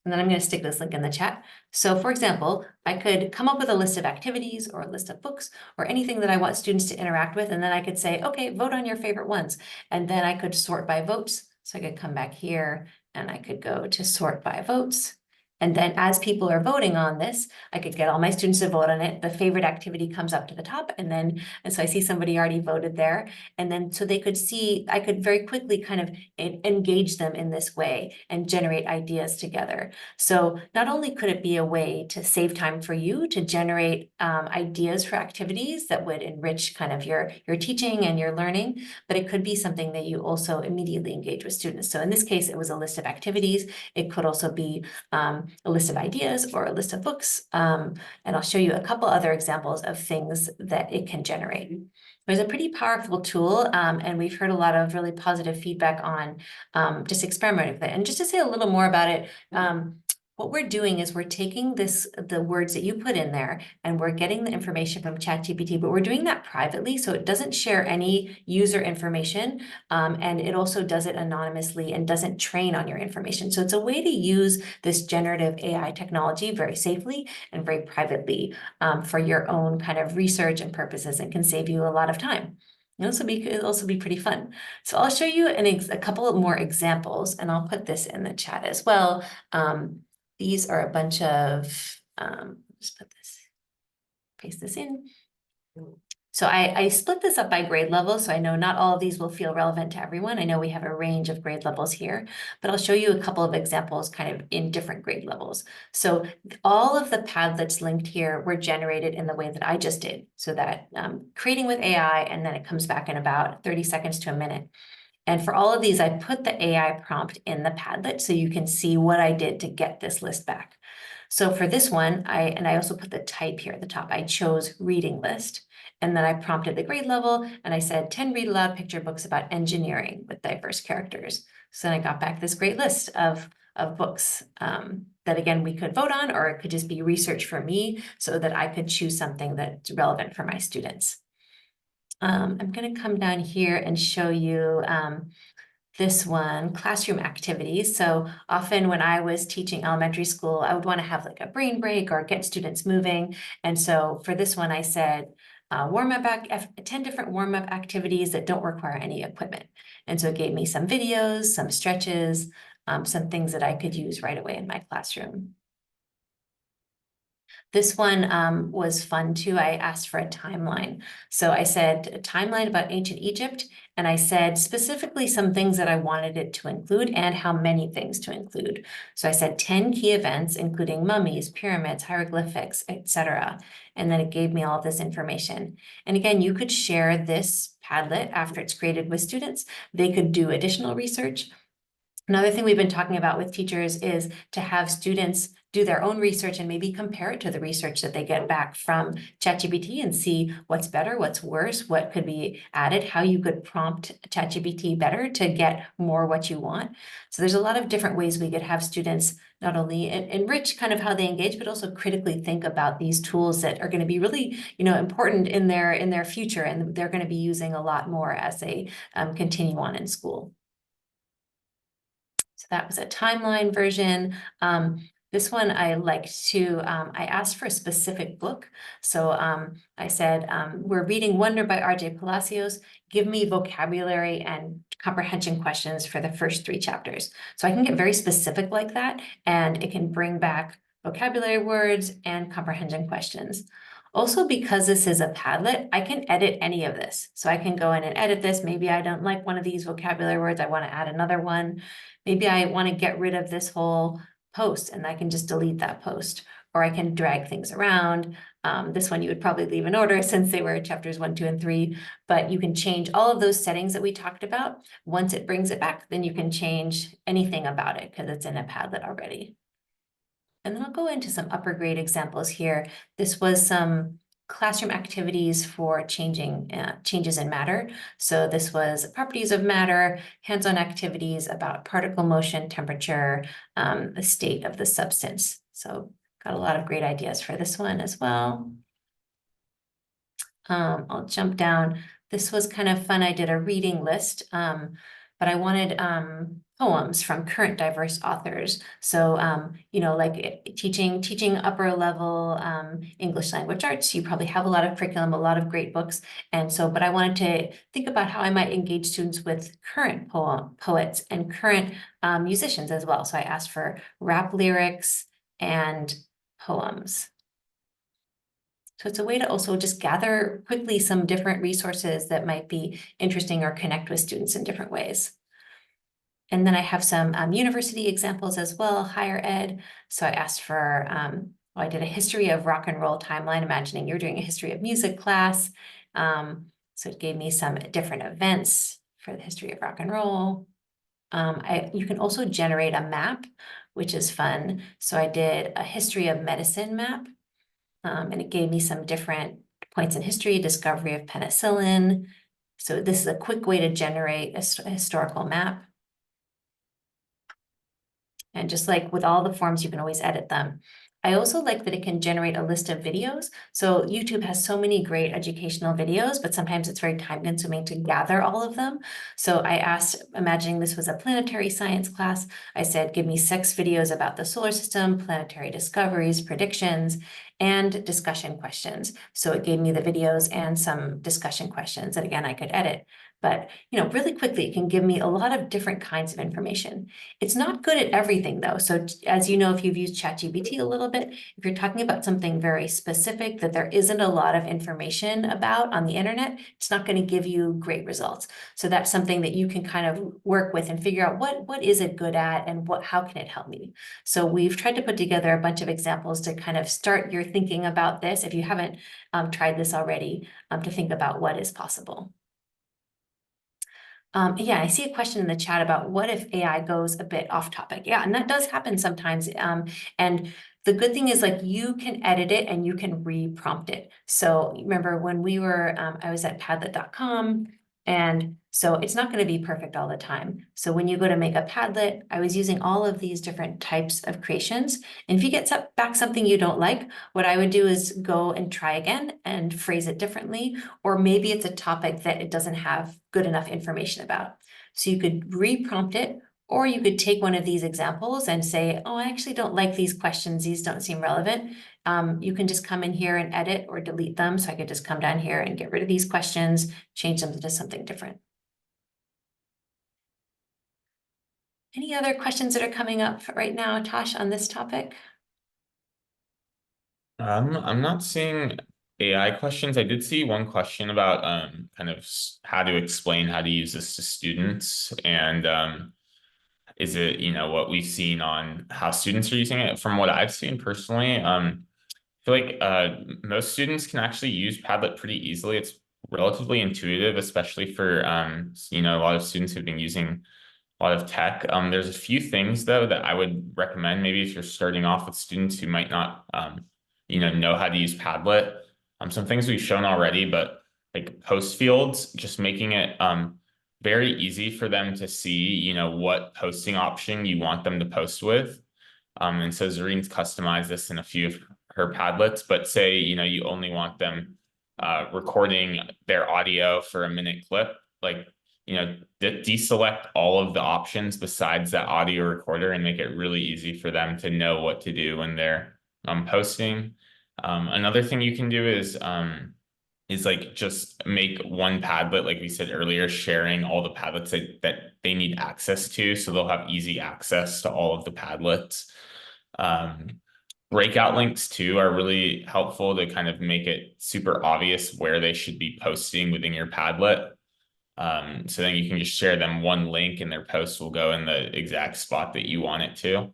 then I'm going to stick this link in the chat. So for example, I could come up with a list of activities or a list of books or anything that I want students to interact with. And then I could say, okay, vote on your favorite ones. And then I could sort by votes. So I could come back here and I could go to sort by votes. And then as people are voting on this, I could get all my students to vote on it. The favorite activity comes up to the top. And so I see somebody already voted there. And then so they could see, I could very quickly kind of engage them in this way and generate ideas together. So not only could it be a way to save time for you to generate ideas for activities that would enrich kind of your teaching and your learning, but it could be something that you also immediately engage with students. So in this case, it was a list of activities. It could also be a list of ideas or a list of books. And I'll show you a couple other examples of things that it can generate. It's a pretty powerful tool, and we've heard a lot of really positive feedback on just experimenting with it. And just to say a little more about it, what we're doing is we're taking the words that you put in there, and we're getting the information from ChatGPT, but we're doing that privately, so it doesn't share any user information, and it also does it anonymously and doesn't train on your information. So it's a way to use this generative AI technology very safely and very privately, for your own kind of research and purposes, and can save you a lot of time. It'll also be pretty fun. So I'll show you a couple of more examples, and I'll put this in the chat as well. These are a bunch of, just paste this in. So I split this up by grade level, so I know not all of these will feel relevant to everyone. I know we have a range of grade levels here, but I'll show you a couple of examples kind of in different grade levels. So all of the Padlets linked here were generated in the way that I just did. So that creating with AI, and then it comes back in about 30 seconds to a minute. And for all of these, I put the AI prompt in the Padlet so you can see what I did to get this list back. So for this one, I also put the type here at the top. I chose reading list, and then I prompted the grade level, and I said 10 read aloud picture books about engineering with diverse characters. So then I got back this great list of books that, again, we could vote on, or it could just be research for me so that I could choose something that's relevant for my students. I'm going to come down here and show you this one, classroom activities. So often when I was teaching elementary school, I would want to have like a brain break or get students moving. And so for this one, I said, 10 different warm-up activities that don't require any equipment. And so it gave me some videos, some stretches, some things that I could use right away in my classroom. This one was fun too. I asked for a timeline. So I said a timeline about ancient Egypt, and I said specifically some things that I wanted it to include and how many things to include. So I said 10 key events, including mummies, pyramids, hieroglyphics, etc. And then it gave me all of this information. And again, you could share this Padlet after it's created with students. They could do additional research. Another thing we've been talking about with teachers is to have students do their own research and maybe compare it to the research that they get back from ChatGPT and see what's better, what's worse, what could be added, how you could prompt ChatGPT better to get more what you want. So there's a lot of different ways we could have students not only enrich kind of how they engage, but also critically think about these tools that are going to be really, important in their future, and they're going to be using a lot more as they continue on in school. So that was a timeline version. This one I liked to, I asked for a specific book. So I said, we're reading Wonder by R.J. Palacios. Give me vocabulary and comprehension questions for the first 3 chapters. So I can get very specific like that, and it can bring back vocabulary words and comprehension questions. Also, because this is a Padlet, I can edit any of this. So I can go in and edit this. Maybe I don't like one of these vocabulary words. I want to add another one. Maybe I want to get rid of this whole post, and I can just delete that post, or I can drag things around. This one you would probably leave in order since they were chapters 1, 2, and 3, but you can change all of those settings that we talked about. Once it brings it back, then you can change anything about it because it's in a Padlet already. And then I'll go into some upper grade examples here. This was some classroom activities for changes in matter. So this was properties of matter, hands-on activities about particle motion, temperature, the state of the substance. So got a lot of great ideas for this one as well. I'll jump down. This was kind of fun. I did a reading list, but I wanted poems from current diverse authors. So, like teaching upper level English language arts, you probably have a lot of curriculum, a lot of great books. And so, but I wanted to think about how I might engage students with current poets and current musicians as well. So I asked for rap lyrics and poems. So it's a way to also just gather quickly some different resources that might be interesting or connect with students in different ways. And then I have some university examples as well, higher ed. So I asked for, I did a history of rock and roll timeline, imagining you're doing a history of music class. So it gave me some different events for the history of rock and roll. You can also generate a map, which is fun. So I did a history of medicine map, and it gave me some different points in history, discovery of penicillin. So this is a quick way to generate a historical map. And just like with all the forms, you can always edit them. I also like that it can generate a list of videos. So YouTube has so many great educational videos, but sometimes it's very time consuming to gather all of them. So I asked, imagining this was a planetary science class, I said, give me 6 videos about the solar system, planetary discoveries, predictions, and discussion questions. So it gave me the videos and some discussion questions that again, I could edit. But really quickly, it can give me a lot of different kinds of information. It's not good at everything though. So as you know, if you've used ChatGPT a little bit, if you're talking about something very specific that there isn't a lot of information about on the internet, it's not going to give you great results. So that's something that you can kind of work with and figure out what is it good at and how can it help me. So we've tried to put together a bunch of examples to kind of start your thinking about this, if you haven't tried this already, to think about what is possible. Yeah, I see a question in the chat about what if AI goes a bit off topic? Yeah, and that does happen sometimes. And the good thing is like you can edit it and you can re-prompt it. So remember when I was at padlet.com, and so it's not going to be perfect all the time. So when you go to make a Padlet, I was using all of these different types of creations. And if you get back something you don't like, what I would do is go and try again and phrase it differently, or maybe it's a topic that it doesn't have good enough information about. So you could re-prompt it, or you could take one of these examples and say, oh, I actually don't like these questions. These don't seem relevant. You can just come in here and edit or delete them. So I could just come down here and get rid of these questions, change them to something different. Any other questions that are coming up right now, Tosh, on this topic?
I'm not seeing AI questions. I did see one question about kind of how to explain how to use this to students, and is it, what we've seen on how students are using it. From what I've seen personally, I feel like most students can actually use Padlet pretty easily. It's relatively intuitive, especially for a lot of students who've been using a lot of tech. There's a few things though that I would recommend, maybe if you're starting off with students who might not know how to use Padlet. Some things we've shown already, but like post fields, just making it very easy for them to see, what posting option you want them to post with. And so Zareen's customized this in a few of her Padlets, but say, you only want them recording their audio for a minute clip, like, deselect all of the options besides that audio recorder and make it really easy for them to know what to do when they're posting. Another thing you can do is like just make one Padlet, like we said earlier, sharing all the Padlets that they need access to, so they'll have easy access to all of the Padlets. Breakout links too are really helpful to kind of make it super obvious where they should be posting within your Padlet. So then you can just share them one link and their post will go in the exact spot that you want it to.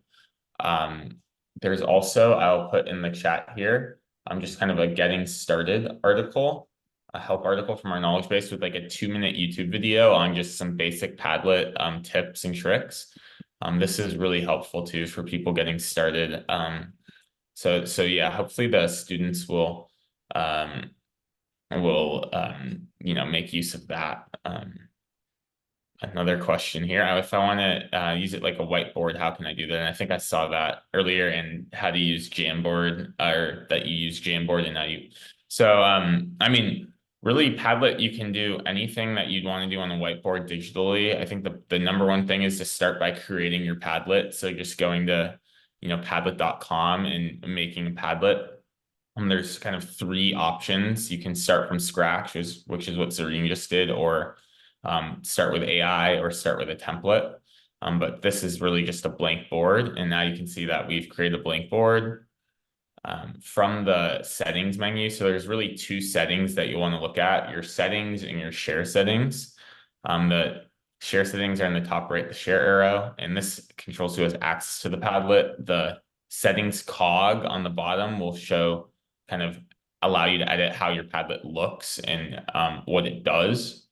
There's also, I'll put in the chat here, just kind of a getting started article, a help article from our knowledge base with like a 2-minute YouTube video on just some basic Padlet tips and tricks. This is really helpful too for people getting started. So yeah, hopefully the students will make use of that. Another question here. If I want to use it like a whiteboard, how can I do that? And I think I saw that earlier in how to use Jamboard, or that you use Jamboard and now you. So I mean, really Padlet, you can do anything that you'd want to do on a whiteboard digitally. I think the number one thing is to start by creating your Padlet. So just going to padlet.com and making a Padlet. There's kind of 3 options. You can start from scratch, which is what Zareen just did, or start with AI or start with a template. But this is really just a blank board. And now you can see that we've created a blank board from the settings menu. So there's really 2 settings that you want to look at, your settings and your share settings. The share settings are in the top right, the share arrow, and this controls who has access to the Padlet. The settings cog on the bottom will show, kind of allow you to edit how your Padlet looks and what it does.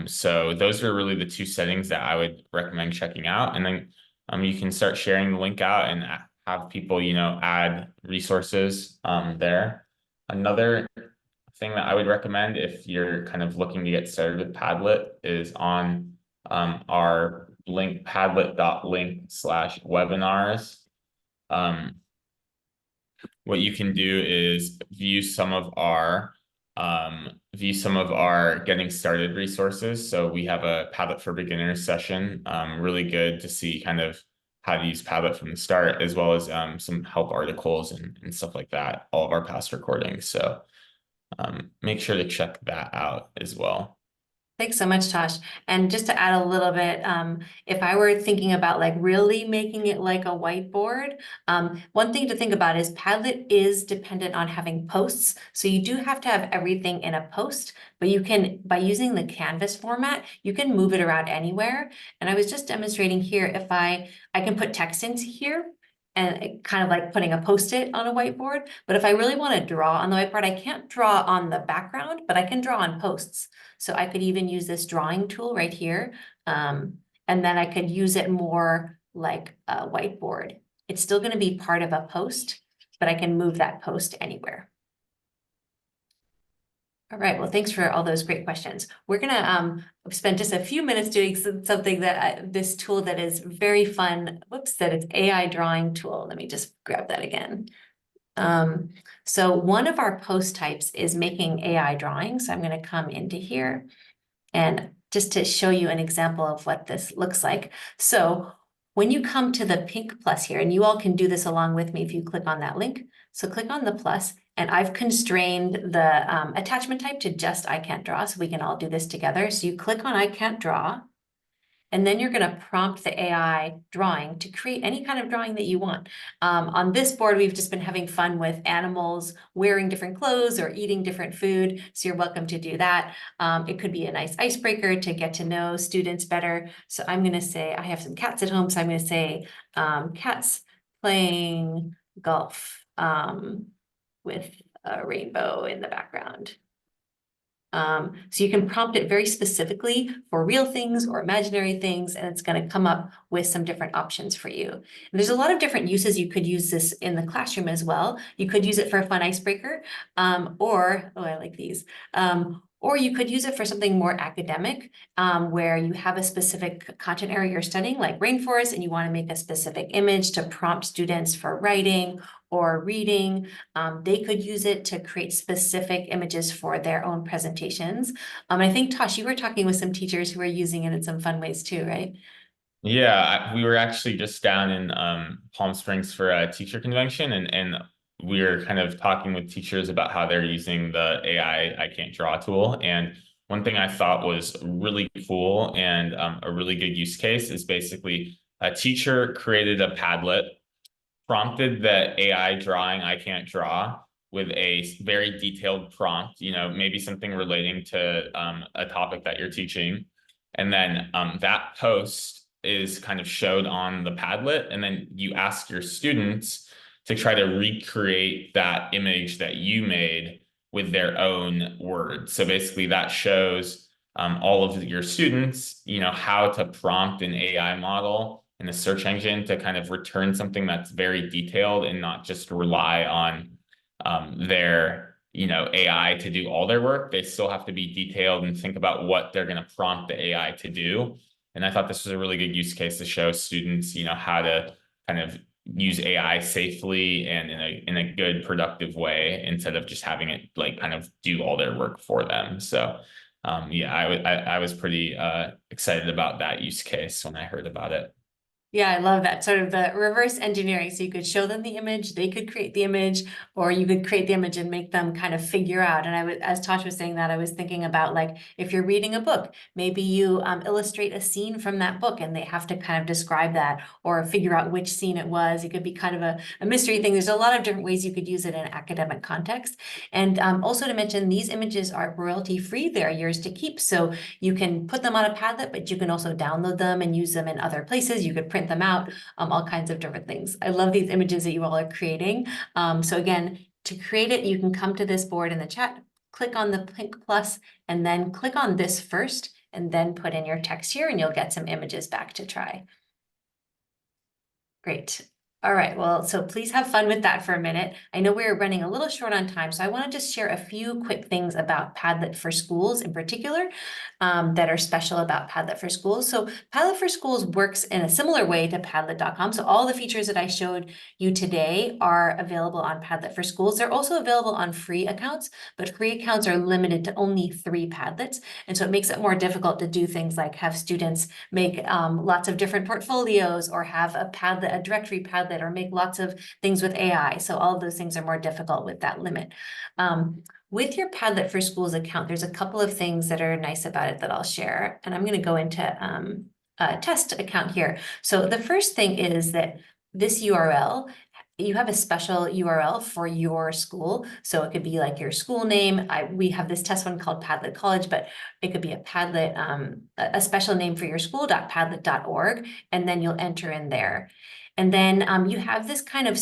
So those are really the 2 settings that I would recommend checking out. And then you can start sharing the link out and have people, add resources there. Another thing that I would recommend if you're kind of looking to get started with Padlet is on our link padlet.link/webinars. What you can do is view some of our getting started resources. So we have a Padlet for Beginners session, really good to see kind of how to use Padlet from the start, as well as some help articles and stuff like that, all of our past recordings. So make sure to check that out as well.
Thanks so much, Tosh. And just to add a little bit, if I were thinking about like really making it like a whiteboard, one thing to think about is Padlet is dependent on having posts. So you do have to have everything in a post, but you can, by using the Canvas format, you can move it around anywhere. And I was just demonstrating here, if I can put text into here, and it kind of like putting a Post-it on a whiteboard. But if I really want to draw on the whiteboard, I can't draw on the background, but I can draw on posts. So I could even use this drawing tool right here. And then I could use it more like a whiteboard. It's still going to be part of a post, but I can move that post anywhere. All right, well, thanks for all those great questions. We're gonna spend just a few minutes doing something that this tool that is very fun. Whoops, that it's AI drawing tool. Let me just grab that again. So one of our post types is making AI drawings. So I'm gonna come into here and just to show you an example of what this looks like. So when you come to the pink plus here, and you all can do this along with me if you click on that link. So click on the plus, and I've constrained the attachment type to just I can't draw, so we can all do this together. So you click on I can't draw, and then you're going to prompt the AI drawing to create any kind of drawing that you want. On this board, we've just been having fun with animals wearing different clothes or eating different food, so you're welcome to do that. It could be a nice icebreaker to get to know students better. So I'm going to say, I have some cats at home, so I'm going to say cats playing golf with a rainbow in the background. So you can prompt it very specifically for real things or imaginary things, and it's going to come up with some different options for you. And there's a lot of different uses you could use this in the classroom as well. You could use it for a fun icebreaker, or, oh, I like these. Or you could use it for something more academic, where you have a specific content area you're studying, like rainforest, and you want to make a specific image to prompt students for writing or reading. They could use it to create specific images for their own presentations. I think, Tosh, you were talking with some teachers who were using it in some fun ways too, right?
Yeah, we were actually just down in Palm Springs for a teacher convention, and we were kind of talking with teachers about how they're using the AI I can't draw tool. And one thing I thought was really cool and a really good use case is basically a teacher created a Padlet, prompted the AI drawing I can't draw with a very detailed prompt, maybe something relating to a topic that you're teaching. And then that post is kind of showed on the Padlet. And then you ask your students to try to recreate that image that you made with their own words. So basically that shows all of your students, how to prompt an AI model in a search engine to kind of return something that's very detailed and not just rely on their AI to do all their work. They still have to be detailed and think about what they're going to prompt the AI to do. And I thought this was a really good use case to show students, how to kind of use AI safely and in a good, productive way instead of just having it like kind of do all their work for them. So yeah, I was pretty excited about that use case when I heard about it.
Yeah, I love that sort of the reverse engineering. So you could show them the image, they could create the image, or you could create the image and make them kind of figure out. And I would, as Tosh was saying that, I was thinking about like if you're reading a book, maybe you illustrate a scene from that book and they have to kind of describe that or figure out which scene it was. It could be kind of a mystery thing. There's a lot of different ways you could use it in an academic context. And also to mention, these images are royalty free. They're yours to keep. So you can put them on a Padlet, but you can also download them and use them in other places. You could print them out, all kinds of different things. I love these images that you all are creating. So again, to create it, you can come to this board in the chat, click on the pink plus, and then click on this first, and then put in your text here, and you'll get some images back to try. Great. All right, well, so please have fun with that for a minute. I know we're running a little short on time, so I want to just share a few quick things about Padlet for Schools in particular that are special about Padlet for Schools. So Padlet for Schools works in a similar way to Padlet.com. So all the features that I showed you today are available on Padlet for Schools. They're also available on free accounts, but free accounts are limited to only 3 Padlets. And so it makes it more difficult to do things like have students make lots of different portfolios or have a Padlet, a directory Padlet, or make lots of things with AI. So all of those things are more difficult with that limit. With your Padlet for Schools account, there's a couple of things that are nice about it that I'll share. And I'm going to go into a test account here. So the first thing is that this URL, you have a special URL for your school. So it could be like your school name. We have this test one called Padlet College, but it could be a Padlet, a special name for your school, .padlet.org, and then you'll enter in there. And then you have this kind of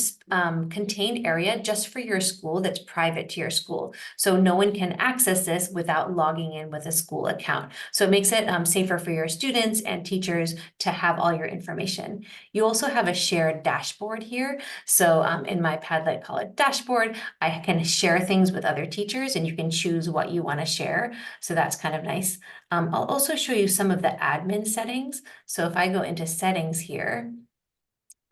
contained area just for your school that's private to your school. So no one can access this without logging in with a school account. So it makes it safer for your students and teachers to have all your information. You also have a shared dashboard here. So in my Padlet College dashboard, I can share things with other teachers and you can choose what you want to share. So that's kind of nice. I'll also show you some of the admin settings. So if I go into settings here,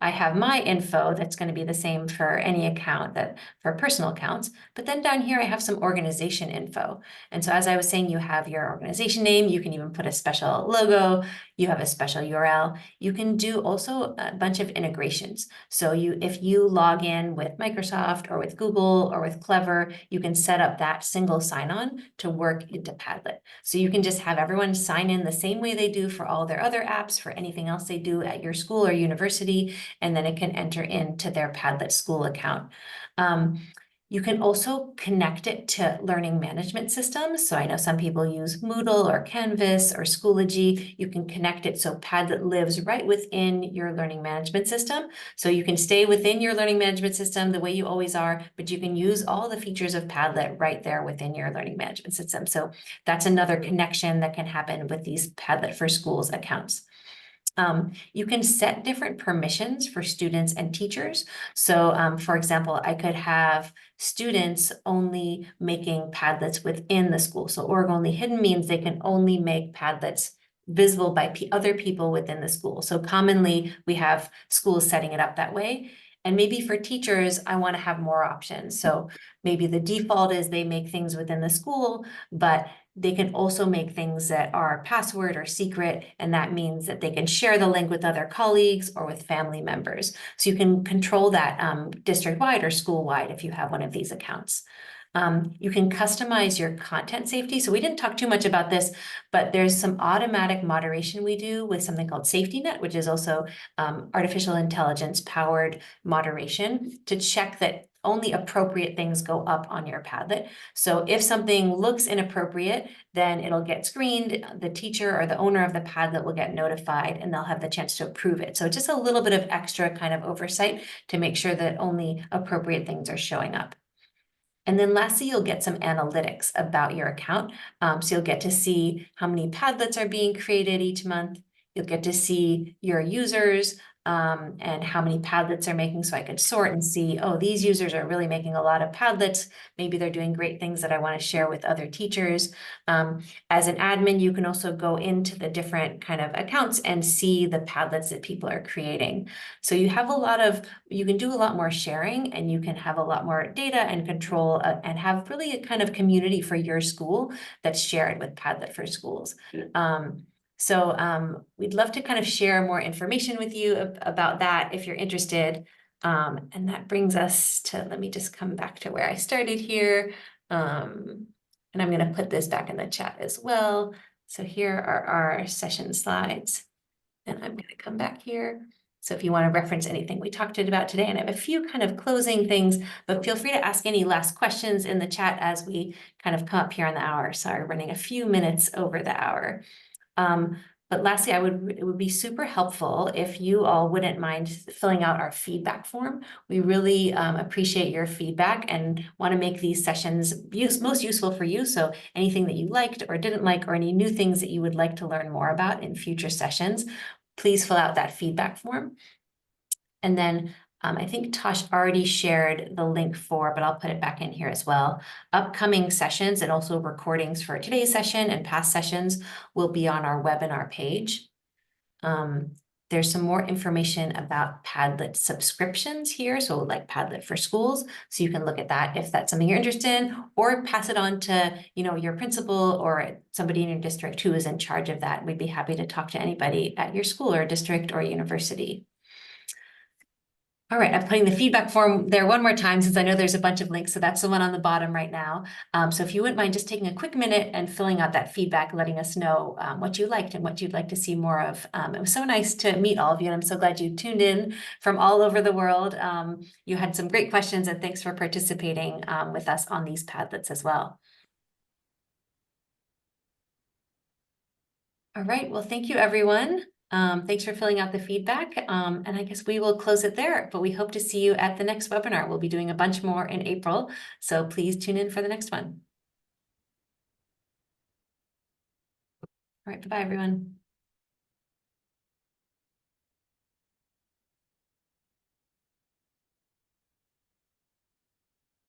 I have my info that's going to be the same for any account that for personal accounts. But then down here, I have some organization info. And so as I was saying, you have your organization name. You can even put a special logo. You have a special URL. You can do also a bunch of integrations. So if you log in with Microsoft or with Google or with Clever, you can set up that single sign-on to work into Padlet. So you can just have everyone sign in the same way they do for all their other apps, for anything else they do at your school or university, and then it can enter into their Padlet school account. You can also connect it to learning management systems. So I know some people use Moodle or Canvas or Schoology. You can connect it so Padlet lives right within your learning management system. So you can stay within your learning management system the way you always are, but you can use all the features of Padlet right there within your learning management system. So that's another connection that can happen with these Padlet for Schools accounts. You can set different permissions for students and teachers. So for example, I could have students only making Padlets within the school. So org only hidden means they can only make Padlets visible by other people within the school. So commonly we have schools setting it up that way. And maybe for teachers, I want to have more options. So maybe the default is they make things within the school, but they can also make things that are password or secret, and that means that they can share the link with other colleagues or with family members. So you can control that district-wide or school-wide if you have one of these accounts. You can customize your content safety. So we didn't talk too much about this, but there's some automatic moderation we do with something called Safety Net, which is also artificial intelligence powered moderation to check that only appropriate things go up on your Padlet. So if something looks inappropriate, then it'll get screened. The teacher or the owner of the Padlet will get notified and they'll have the chance to approve it. So just a little bit of extra kind of oversight to make sure that only appropriate things are showing up. And then lastly, you'll get some analytics about your account. So you'll get to see how many Padlets are being created each month. You'll get to see your users and how many Padlets are making. So I could sort and see, oh, these users are really making a lot of Padlets. Maybe they're doing great things that I want to share with other teachers. As an admin, you can also go into the different kind of accounts and see the Padlets that people are creating. So you have you can do a lot more sharing and you can have a lot more data and control and have really a kind of community for your school that's shared with Padlet for Schools. So we'd love to kind of share more information with you about that if you're interested. And that brings us to, let me just come back to where I started here. And I'm going to put this back in the chat as well. So here are our session slides. And I'm going to come back here. So if you want to reference anything we talked about today, and I have a few kind of closing things, but feel free to ask any last questions in the chat as we kind of come up here on the hour. Sorry, running a few minutes over the hour. But lastly, it would be super helpful if you all wouldn't mind filling out our feedback form. We really appreciate your feedback and want to make these sessions most useful for you. So anything that you liked or didn't like, or any new things that you would like to learn more about in future sessions, please fill out that feedback form. And then I think Tosh already shared the link for, but I'll put it back in here as well. Upcoming sessions and also recordings for today's session and past sessions will be on our webinar page. There's some more information about Padlet subscriptions here, so like Padlet for schools, so you can look at that if that's something you're interested in, or pass it on to, you know, your principal or somebody in your district who is in charge of that. We'd be happy to talk to anybody at your school or district or university. All right, I'm putting the feedback form there one more time since I know there's a bunch of links. So that's the one on the bottom right now. So if you wouldn't mind just taking a quick minute and filling out that feedback, letting us know what you liked and what you'd like to see more of. It was so nice to meet all of you, and I'm so glad you tuned in from all over the world. You had some great questions, and thanks for participating with us on these Padlets as well. All right, well, thank you, everyone. Thanks for filling out the feedback. And I guess we will close it there, but we hope to see you at the next webinar. We'll be doing a bunch more in April, so please tune in for the next one. All right, bye-bye, everyone.